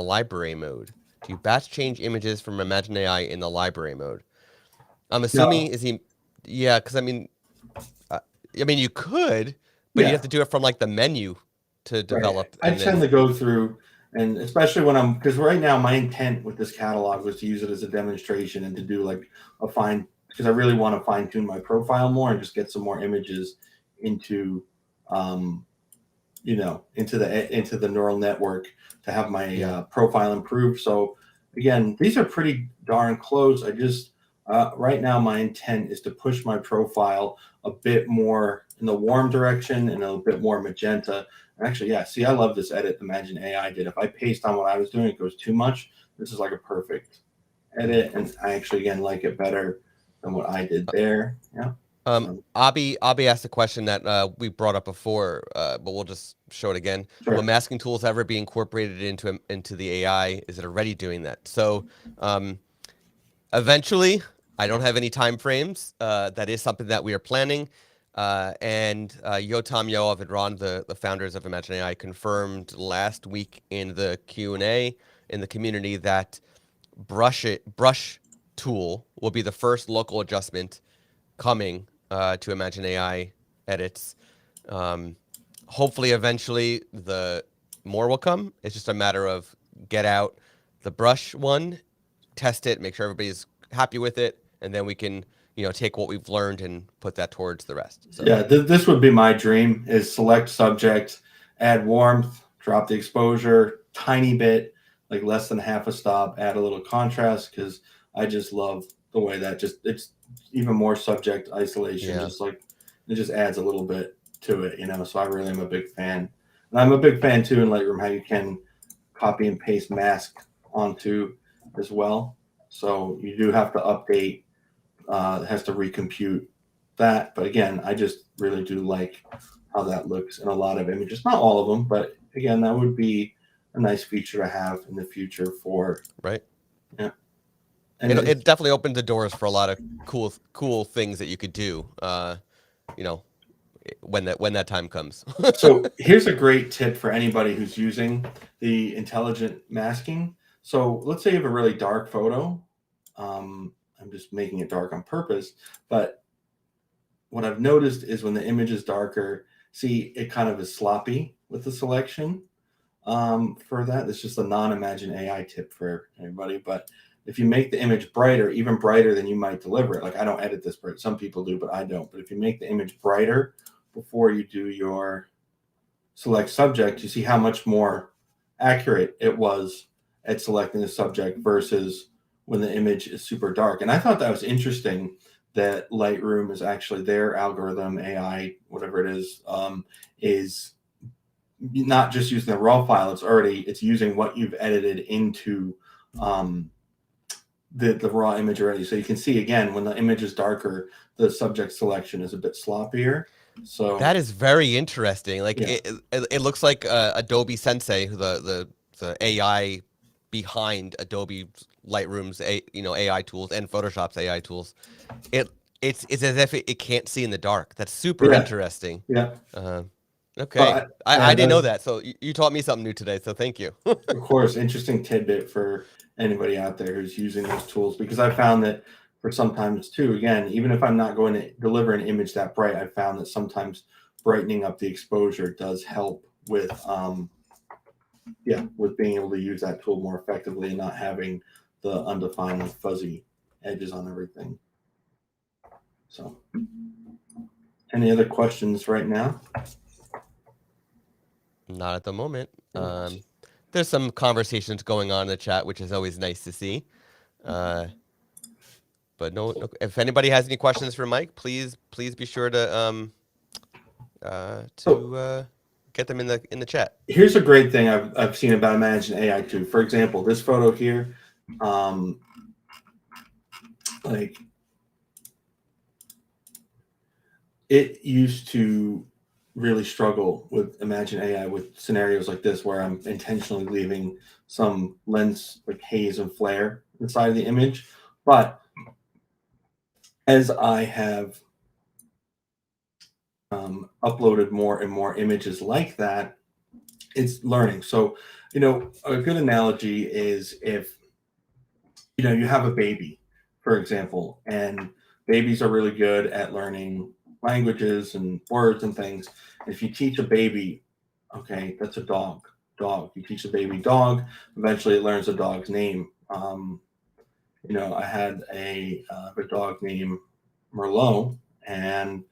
library mode? Do you batch change images from Imagen AI in the library mode? I'm assuming because I mean you could, but you have to do it from like the menu to develop. I tend to go through, and especially when because right now my intent with this catalog was to use it as a demonstration and to do like because I really want to fine tune my profile more and just get some more images into into the neural network to have my profile improved. So again, these are pretty darn close. I just right now my intent is to push my profile a bit more in the warm direction and a bit more magenta. And actually, yeah, see, I love this edit Imagen AI did. If I paste on what I was doing, it goes too much. This is like a perfect edit, and I actually again like it better than what I did there. Yeah. Abby asked a question that we brought up before, but we'll just show it again. Sure. Will masking tools ever be incorporated into the AI? Is it already doing that? So eventually, I don't have any time frames. That is something that we are planning. And Yotam, Yoav, and Ron, the founders of Imagen AI, confirmed last week in the Q&A in the community that brush tool will be the first local adjustment coming to Imagen AI edits. Hopefully, eventually, the more will come. It's just a matter of get out the brush one, test it, make sure everybody's happy with it, and then we can, take what we've learned and put that towards the rest. So. Yeah, this would be my dream: is select subject, add warmth, drop the exposure tiny bit, like less than half a stop, add a little contrast, because I just love the way that it's even more subject isolation. Yeah. Just like it just adds a little bit to it, so I really am a big fan. And I'm a big fan too in Lightroom how you can copy and paste mask onto as well. So you do have to update, it has to recompute that. But again, I just really do like how that looks in a lot of images. Not all of them, but again, that would be a nice feature to have in the future for. Right. Yeah. And it definitely opened the doors for a lot of cool things that you could do, when that time comes. So here's a great tip for anybody who's using the intelligent masking. So let's say you have a really dark photo. I'm just making it dark on purpose, but what I've noticed is when the image is darker, see, it kind of is sloppy with the selection. For that, it's just a non-Imagen AI tip for everybody. But if you make the image brighter, even brighter than you might deliver it, like I don't edit this bright, some people do, but I don't. But if you make the image brighter before you do your select subject, you see how much more accurate it was at selecting the subject versus when the image is super dark. And I thought that was interesting that Lightroom is actually their algorithm, AI, whatever it is not just using the raw file. It's using what you've edited into the raw image already. So you can see again, when the image is darker, the subject selection is a bit sloppier. So that is very interesting. Like yeah. it looks like Adobe Sensei, the AI behind Adobe Lightroom's AI tools and Photoshop's AI tools. It's as if it can't see in the dark. That's super interesting. Yeah. Okay. I didn't know that. So you taught me something new today. So thank you. Of course, interesting tidbit for anybody out there who's using those tools, because I found that for sometimes too, again, even if I'm not going to deliver an image that bright, I found that sometimes brightening up the exposure does help with with being able to use that tool more effectively and not having the undefined fuzzy edges on everything. So any other questions right now? Not at the moment. There's some conversations going on in the chat, which is always nice to see. But no, if anybody has any questions for Mike, please be sure to get them in the chat. Here's a great thing I've seen about Imagen AI too. For example, this photo here, like it used to really struggle with Imagen AI with scenarios like this, where I'm intentionally leaving some lens like haze and flare inside of the image. But as I have uploaded more and more images like that, it's learning. So, a good analogy is if, you have a baby, for example, and babies are really good at learning languages and words and things. If you teach a baby, okay, that's a dog. You teach a baby dog, eventually it learns a dog's name. I had a dog named Merlot, and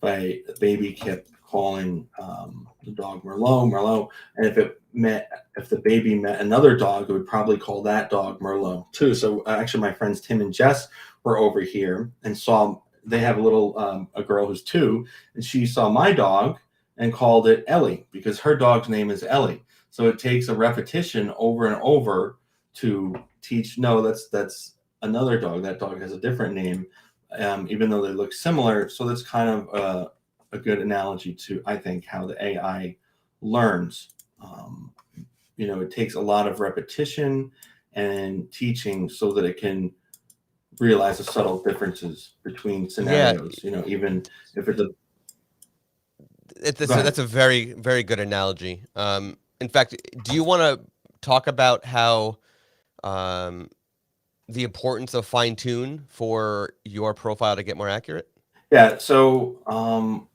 the baby kept calling the dog Merlot, and if the baby met another dog, it would probably call that dog Merlot too. So actually, my friends Tim and Jess were over here and saw. They have a girl who's 2, and she saw my dog and called it Ellie because her dog's name is Ellie. So it takes a repetition over and over to teach. No, that's another dog. That dog has a different name, even though they look similar. So that's kind of a good analogy to, I think, how the AI learns. It takes a lot of repetition and teaching so that it can realize the subtle differences between scenarios. Even if that's a very, very good analogy. In fact, do you want to talk about how the importance of fine tune for your profile to get more accurate? Yeah. So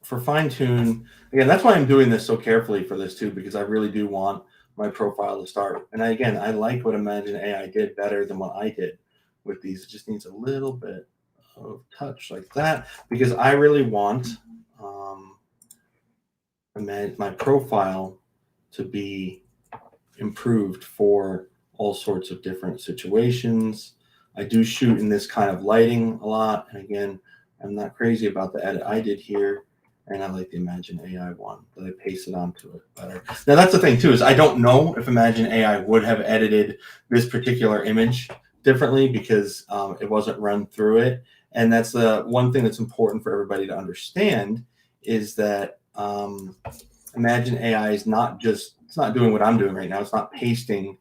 for fine tune, again, that's why I'm doing this so carefully for this too, because I really do want my profile to start. And I like what Imagen AI did better than what I did with these. It just needs a little bit of touch like that, because I really want my profile to be improved for all sorts of different situations. I do shoot in this kind of lighting a lot. And again, I'm not crazy about the edit I did here. And I like the Imagen AI one, but I pasted onto it better. Now that's the thing too, is I don't know if Imagen AI would have edited this particular image differently because it wasn't run through it. And that's the one thing that's important for everybody to understand, is that Imagen AI is it's not doing what I'm doing right now. It's not pasting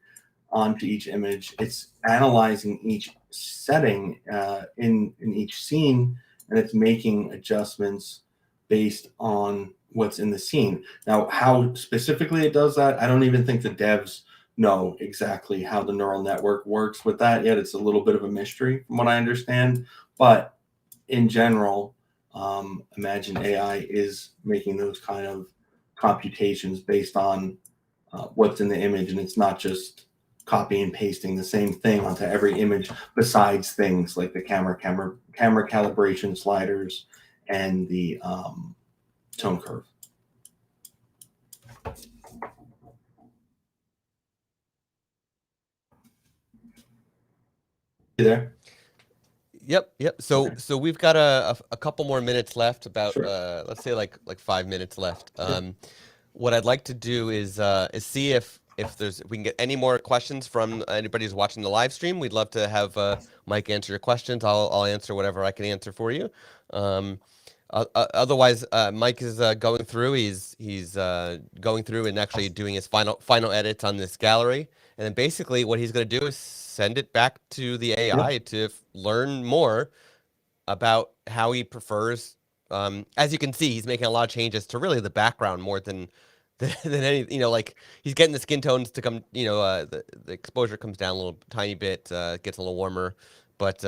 onto each image. It's analyzing each setting in each scene, and it's making adjustments based on what's in the scene. Now, how specifically it does that, I don't even think the devs know exactly how the neural network works with that yet. It's a little bit of a mystery from what I understand. But in general, Imagen AI is making those kind of computations based on what's in the image, and it's not just copy and pasting the same thing onto every image, besides things like the camera calibration sliders and the tone curve. You there? Yep. So Okay. so we've got a couple more minutes left, about Sure. let's say like 5 minutes left. What I'd like to do is see if we can get any more questions from anybody who's watching the live stream. We'd love to have Mike answer your questions. I'll answer whatever I can answer for you. Otherwise, Mike is going through. He's going through and actually doing his final edits on this gallery, and then basically what he's going to do is send it back to the AI to learn more about how he prefers. As you can see, he's making a lot of changes to really the background more than any. Like he's getting the skin tones to come. The exposure comes down a little tiny bit, gets a little warmer, but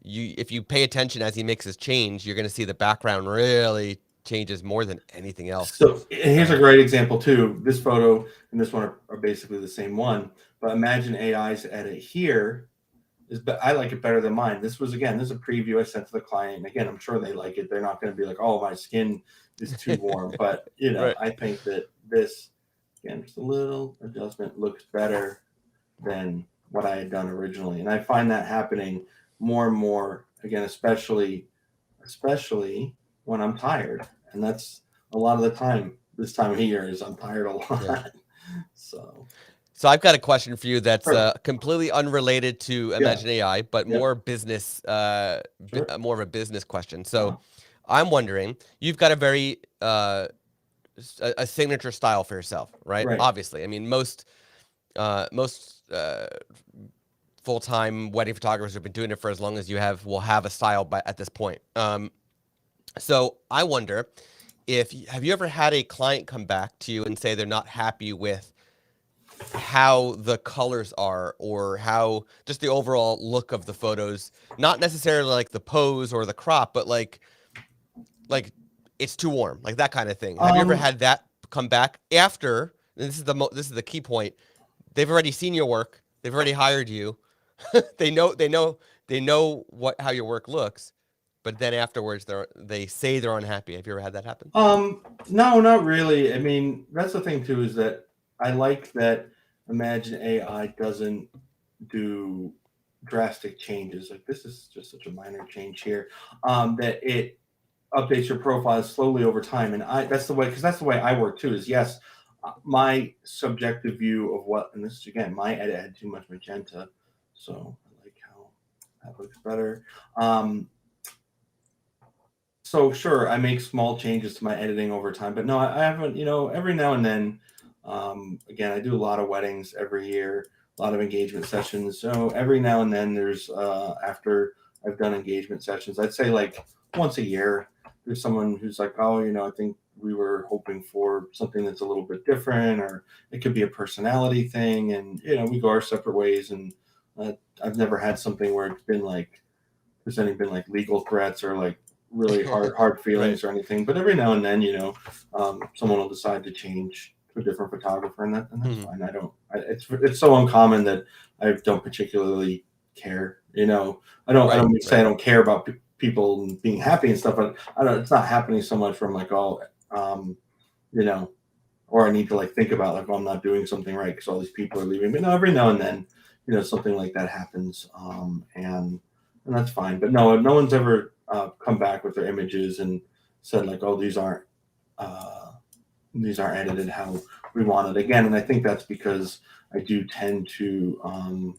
if you pay attention as he makes his change, you're going to see the background really changes more than anything else. So here's a great example too. This photo and this one are basically the same one, but Imagen AI's edit here I like it better than mine. This is a preview I sent to the client. And again, I'm sure they like it. They're not going to be like, oh, my skin is too warm. But, Right. I think that this, again, just a little adjustment, looks better than what I had done originally. And I find that happening more and more, again, especially when I'm tired. And that's a lot of the time this time of year is I'm tired a lot. Yeah. So I've got a question for you that's Sure. completely unrelated to Imagen AI, but more business, Sure. more of a business question. So I'm wondering, you've got a very a signature style for yourself, right? Right. Obviously, I mean most full-time wedding photographers who've been doing it for as long as you will have a style at this point. So I wonder, have you ever had a client come back to you and say they're not happy with how the colors are, or how just the overall look of the photos, not necessarily like the pose or the crop, but like it's too warm, like that kind of thing? Have you ever had that come back after? And this is the key point. They've already seen your work. They've already hired you. They know how your work looks, but then afterwards they say they're unhappy. Have you ever had that happen? No, not really. I mean, that's the thing too, is that I like that Imagen AI doesn't do drastic changes. Like this is just such a minor change here. That it updates your profile slowly over time, and that's the way, because that's the way I work too. Is yes, my subjective view of what, and this is again, my edit had too much magenta, so I like how that looks better. So sure, I make small changes to my editing over time, but no, I haven't. Every now and then, again, I do a lot of weddings every year, a lot of engagement sessions. So every now and then, there's after I've done engagement sessions, I'd say like once a year, there's someone who's like, oh, I think we were hoping for something that's a little bit different, or it could be a personality thing, and we go our separate ways. And I've never had something where it's been like there's any been like legal threats or like really hard feelings Right. or anything, but every now and then, someone will decide to change to a different photographer, and that's fine. It's so uncommon that I don't particularly care. I don't say I don't care about people being happy and stuff, but it's not happening so much from like, oh, or I need to like think about like, oh, I'm not doing something right because all these people are leaving. But no, every now and then, something like that happens, and that's fine. But no one's ever come back with their images and said like, oh, these aren't edited how we want it again. And I think that's because I do tend to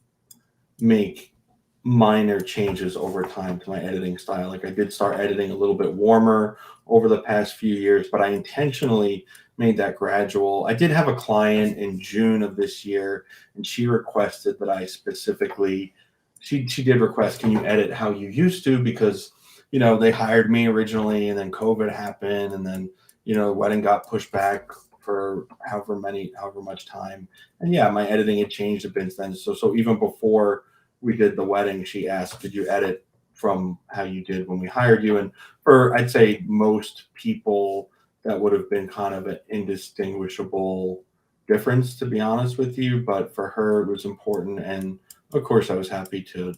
make minor changes over time to my editing style. Like I did start editing a little bit warmer over the past few years, but I intentionally made that gradual. I did have a client in June of this year, and she requested that I specifically, she did request, can you edit how you used to? Because, they hired me originally, and then COVID happened, and then, the wedding got pushed back for however much time. And yeah, my editing had changed a bit then. So even before we did the wedding, she asked, did you edit from how you did when we hired you? And for, I'd say, most people, that would have been kind of an indistinguishable difference, to be honest with you. But for her, it was important. And of course, I was happy to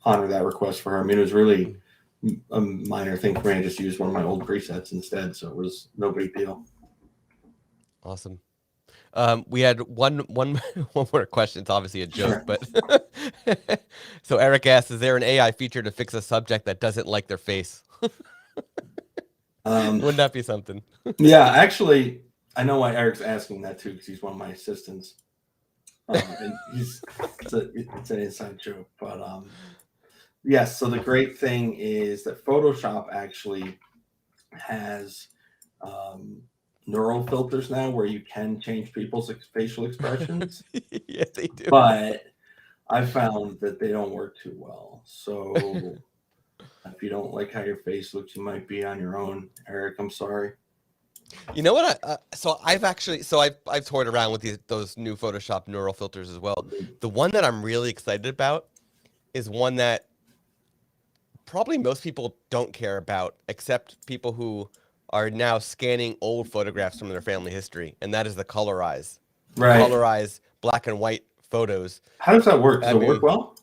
honor that request for her. I mean, it was really a minor thing for me. I just used one of my old presets instead. So it was no big deal. Awesome. We had one more question. It's obviously a joke, Sure. but so Eric asks, is there an AI feature to fix a subject that doesn't like their face? Wouldn't that be something? Yeah, actually, I know why Eric's asking that too, because he's one of my assistants. And it's an inside joke, but yes. So the great thing is that Photoshop actually has neural filters now where you can change people's facial expressions. Yes, they do. But I found that they don't work too well. So if you don't like how your face looks, you might be on your own, Eric. I'm sorry. You know what? I've toyed around with those new Photoshop neural filters as well. The one that I'm really excited about is one that probably most people don't care about, except people who are now scanning old photographs from their family history, and that is the colorize. Right. Colorize black and white photos. How does that work? Does it work well?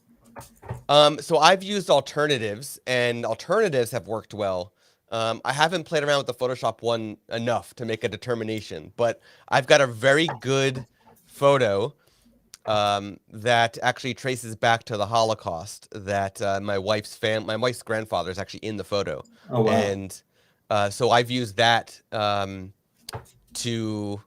So I've used alternatives, and alternatives have worked well. I haven't played around with the Photoshop one enough to make a determination, but I've got a very good photo that actually traces back to the Holocaust. That my wife's grandfather is actually in the photo. Oh, wow. And so I've used that to,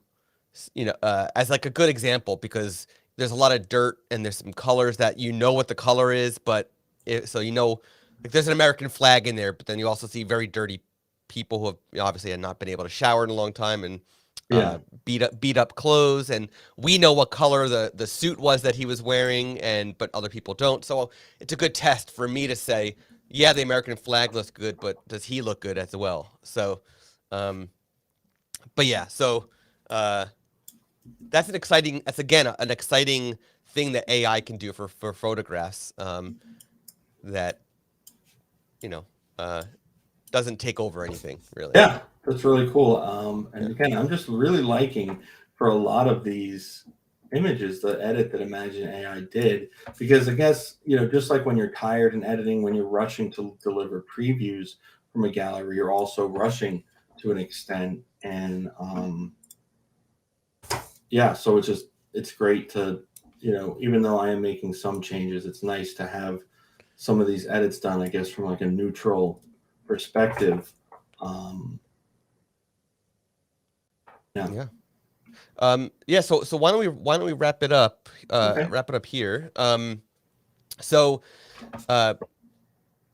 as like a good example, because there's a lot of dirt and there's some colors that what the color is, but like there's an American flag in there, but then you also see very dirty people who have obviously had not been able to shower in a long time and beat up clothes, and we know what color the suit was that he was wearing, but other people don't. So it's a good test for me to say, yeah, the American flag looks good, but does he look good as well? So, but yeah, so that's an exciting thing that AI can do for photographs, that doesn't take over anything really. Yeah, that's really cool. And again, I'm just really liking, for a lot of these images, the edit that Imagen AI did, because I guess, just like when you're tired in editing, when you're rushing to deliver previews from a gallery, you're also rushing to an extent. And so it's great to, even though I am making some changes, it's nice to have some of these edits done, I guess, from like a neutral perspective. Yeah. So why don't we wrap it up? Okay. Wrap it up here.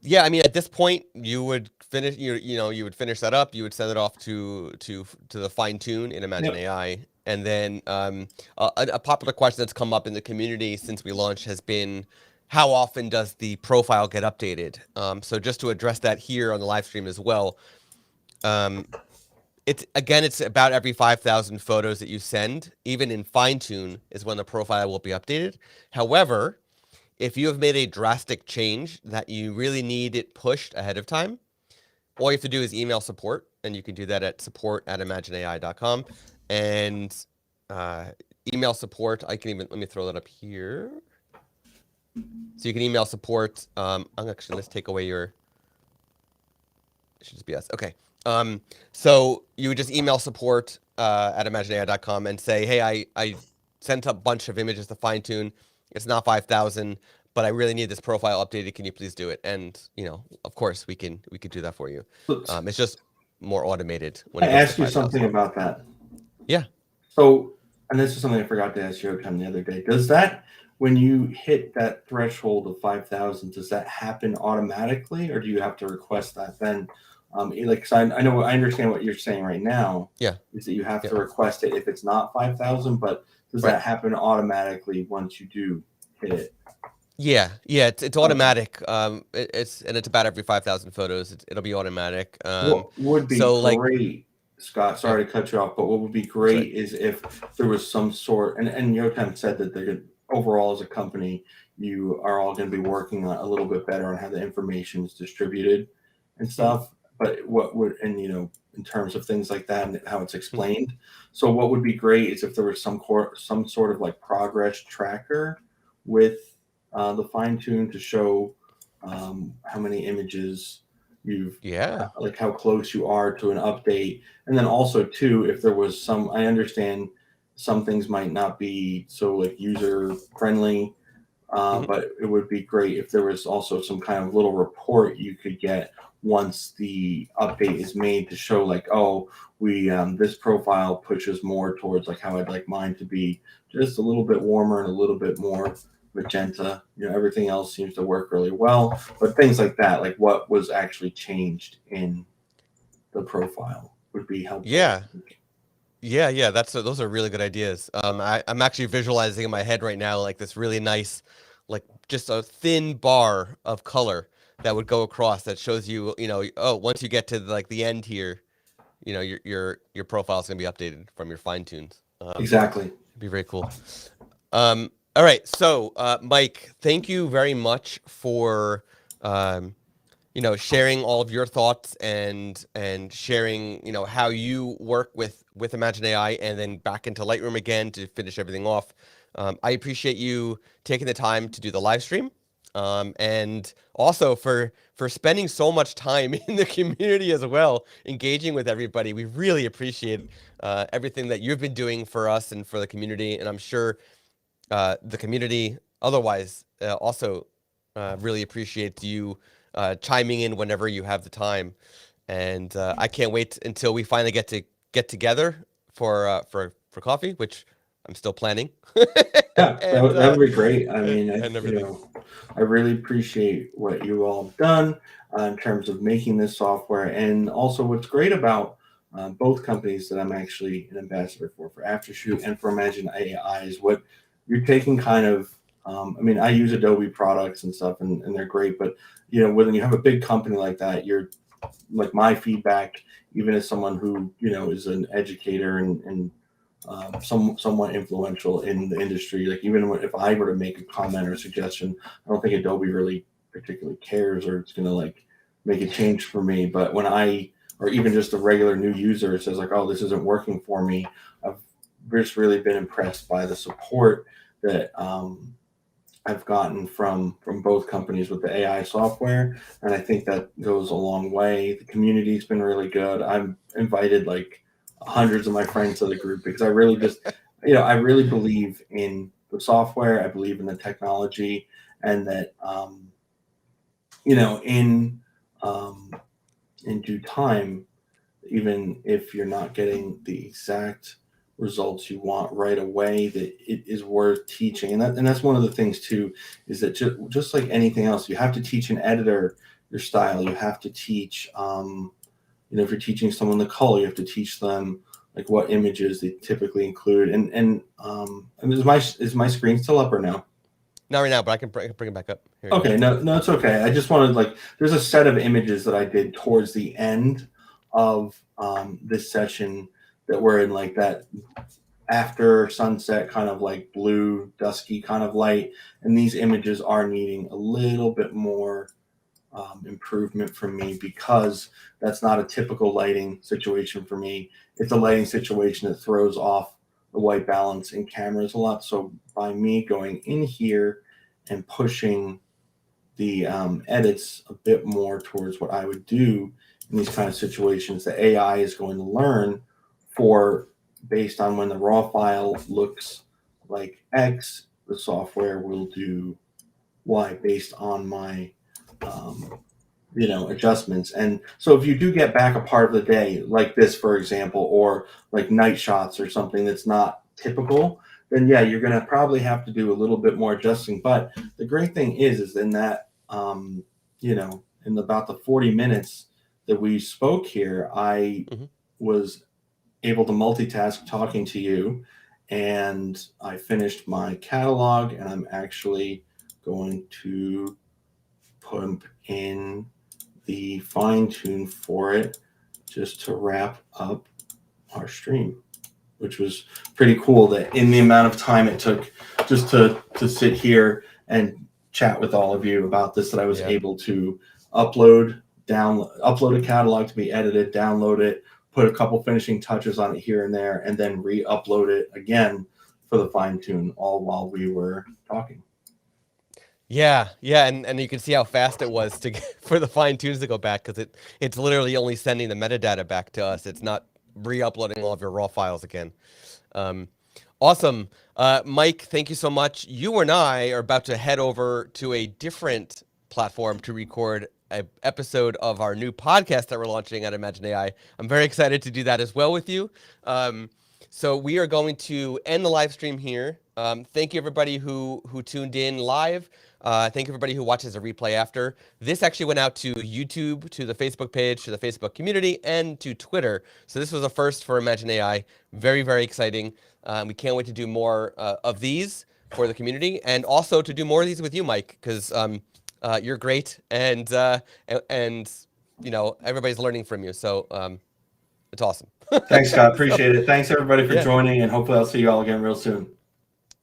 Yeah, I mean, at this point, you would finish. You would finish that up. You would send it off to the fine tune in Imagen AI, and then a popular question that's come up in the community since we launched has been, how often does the profile get updated? So just to address that here on the live stream as well. It's about every 5,000 photos that you send, even in fine tune, is when the profile will be updated. However, if you have made a drastic change that you really need it pushed ahead of time, all you have to do is email support, and you can do that at support@imagenai.com. And email support, let me throw that up here. So you can email support. Let's take away your, it should just be us. Okay. So you would just email support at imagenai.com and say, hey, I sent a bunch of images to fine tune. It's not 5,000, but I really need this profile updated. Can you please do it? And of course we could do that for you. It's just more automated. When I asked you something about that. Yeah. So, and this is something I forgot to ask Yotam the other day. Does that, when you hit that threshold of 5,000, does that happen automatically, or do you have to request that then? Cause I understand what you're saying right now. Yeah. Is that you have to request it if it's not 5,000, but does that happen automatically once you do hit it? Yeah, it's automatic. It's about every 5,000 photos. It'll be automatic. What would be great, Scott, sorry to cut you off, but what would be great is if there was some sort, and Yotam said that they're going, overall as a company, you are all going to be working on a little bit better on how the information is distributed and stuff. But what would, and in terms of things like that and how it's explained. So what would be great is if there was some sort of like progress tracker with the fine tune to show how many images you've, like how close you are to an update. And then also too, if there was some, I understand some things might not be so like user friendly, but it would be great if there was also some kind of little report you could get once the update is made to show like, oh, we this profile pushes more towards like how I'd like mine to be, just a little bit warmer and a little bit more magenta. Everything else seems to work really well, but things like that, like what was actually changed in the would be helpful. Yeah. Those are really good ideas. I'm actually visualizing in my head right now like this really nice, like just a thin bar of color that would go across that shows you, oh, once you get to like the end here, your profile is gonna be updated from your fine tunes. Exactly. It'd be very cool. All right, so Mike, thank you very much for sharing all of your thoughts and sharing how you work with Imagen AI and then back into Lightroom again to finish everything off. I appreciate you taking the time to do the live stream. And also for spending so much time in the community as well, engaging with everybody. We really appreciate everything that you've been doing for us and for the community. And I'm sure the community otherwise also really appreciates you chiming in whenever you have the time. And I can't wait until we finally get together for coffee, which I'm still planning. Yeah, that would be great. I mean, I really appreciate what you all have done in terms of making this software. And also what's great about both companies that I'm actually an ambassador for Aftershoot and for Imagen AI is what you're taking kind of, I mean, I use Adobe products and stuff and they're great, but when you have a big company like that, you're like my feedback, even as someone who, is an educator and somewhat influential in the industry. Like even if I were to make a comment or a suggestion, I don't think Adobe really particularly cares or it's going to like make a change for me. But when or even just a regular new user says like, oh, this isn't working for me, I've just really been impressed by the support that I've gotten from both companies with the AI software, and I think that goes a long way. The community's been really good. I've invited like hundreds of my friends to the group because I really just, I really believe in the software. I believe in the technology, and that um, in due time, even if you're not getting the exact results you want right away, that it is worth teaching. And that's one of the things too, is that just like anything else, you have to teach an editor your style. You have to teach, if you're teaching someone the color, you have to teach them like what images they typically include. And is my screen still up or no? Not right now, but I can bring it back up. Here Okay, no, it's okay. I just wanted there's a set of images that I did towards the end of this session that were in like that after sunset kind of like blue, dusky kind of light. And these images are needing a little bit more improvement from me because that's not a typical lighting situation for me. It's a lighting situation that throws off the white balance in cameras a lot. So by me going in here and pushing the edits a bit more towards what I would do in these kind of situations, the AI is going to learn based on when the raw file looks like X, the software will do Y based on my adjustments. And so if you do get back a part of the day like this, for example, or like night shots or something that's not typical, then yeah, you're going to probably have to do a little bit more adjusting. But the great thing is in that, in about the 40 minutes that we spoke here, I was able to multitask talking to you, and I finished my catalog, and I'm actually going to put in the fine tune for it just to wrap up our stream, which was pretty cool that in the amount of time it took just to sit here and chat with all of you about this, that I was able to upload a catalog to be edited, download it, put a couple finishing touches on it here and there, and then re-upload it again for the fine tune, all while we were talking. Yeah, and you can see how fast it was for the fine tunes to go back, because it's literally only sending the metadata back to us. It's not re-uploading all of your raw files again. Awesome. Mike, thank you so much. You and I are about to head over to a different platform to record an episode of our new podcast that we're launching at Imagen AI. I'm very excited to do that as well with you. So we are going to end the live stream here. Thank you everybody who tuned in live. Thank you everybody who watches a replay after. This actually went out to YouTube, to the Facebook page, to the Facebook community, and to Twitter. So this was a first for Imagen AI. Very, very exciting. We can't wait to do more of these for the community, and also to do more of these with you, Mike, because you're great, and everybody's learning from you. So it's awesome. Thanks, Scott. Appreciate it. Thanks everybody for joining, and hopefully I'll see you all again real soon.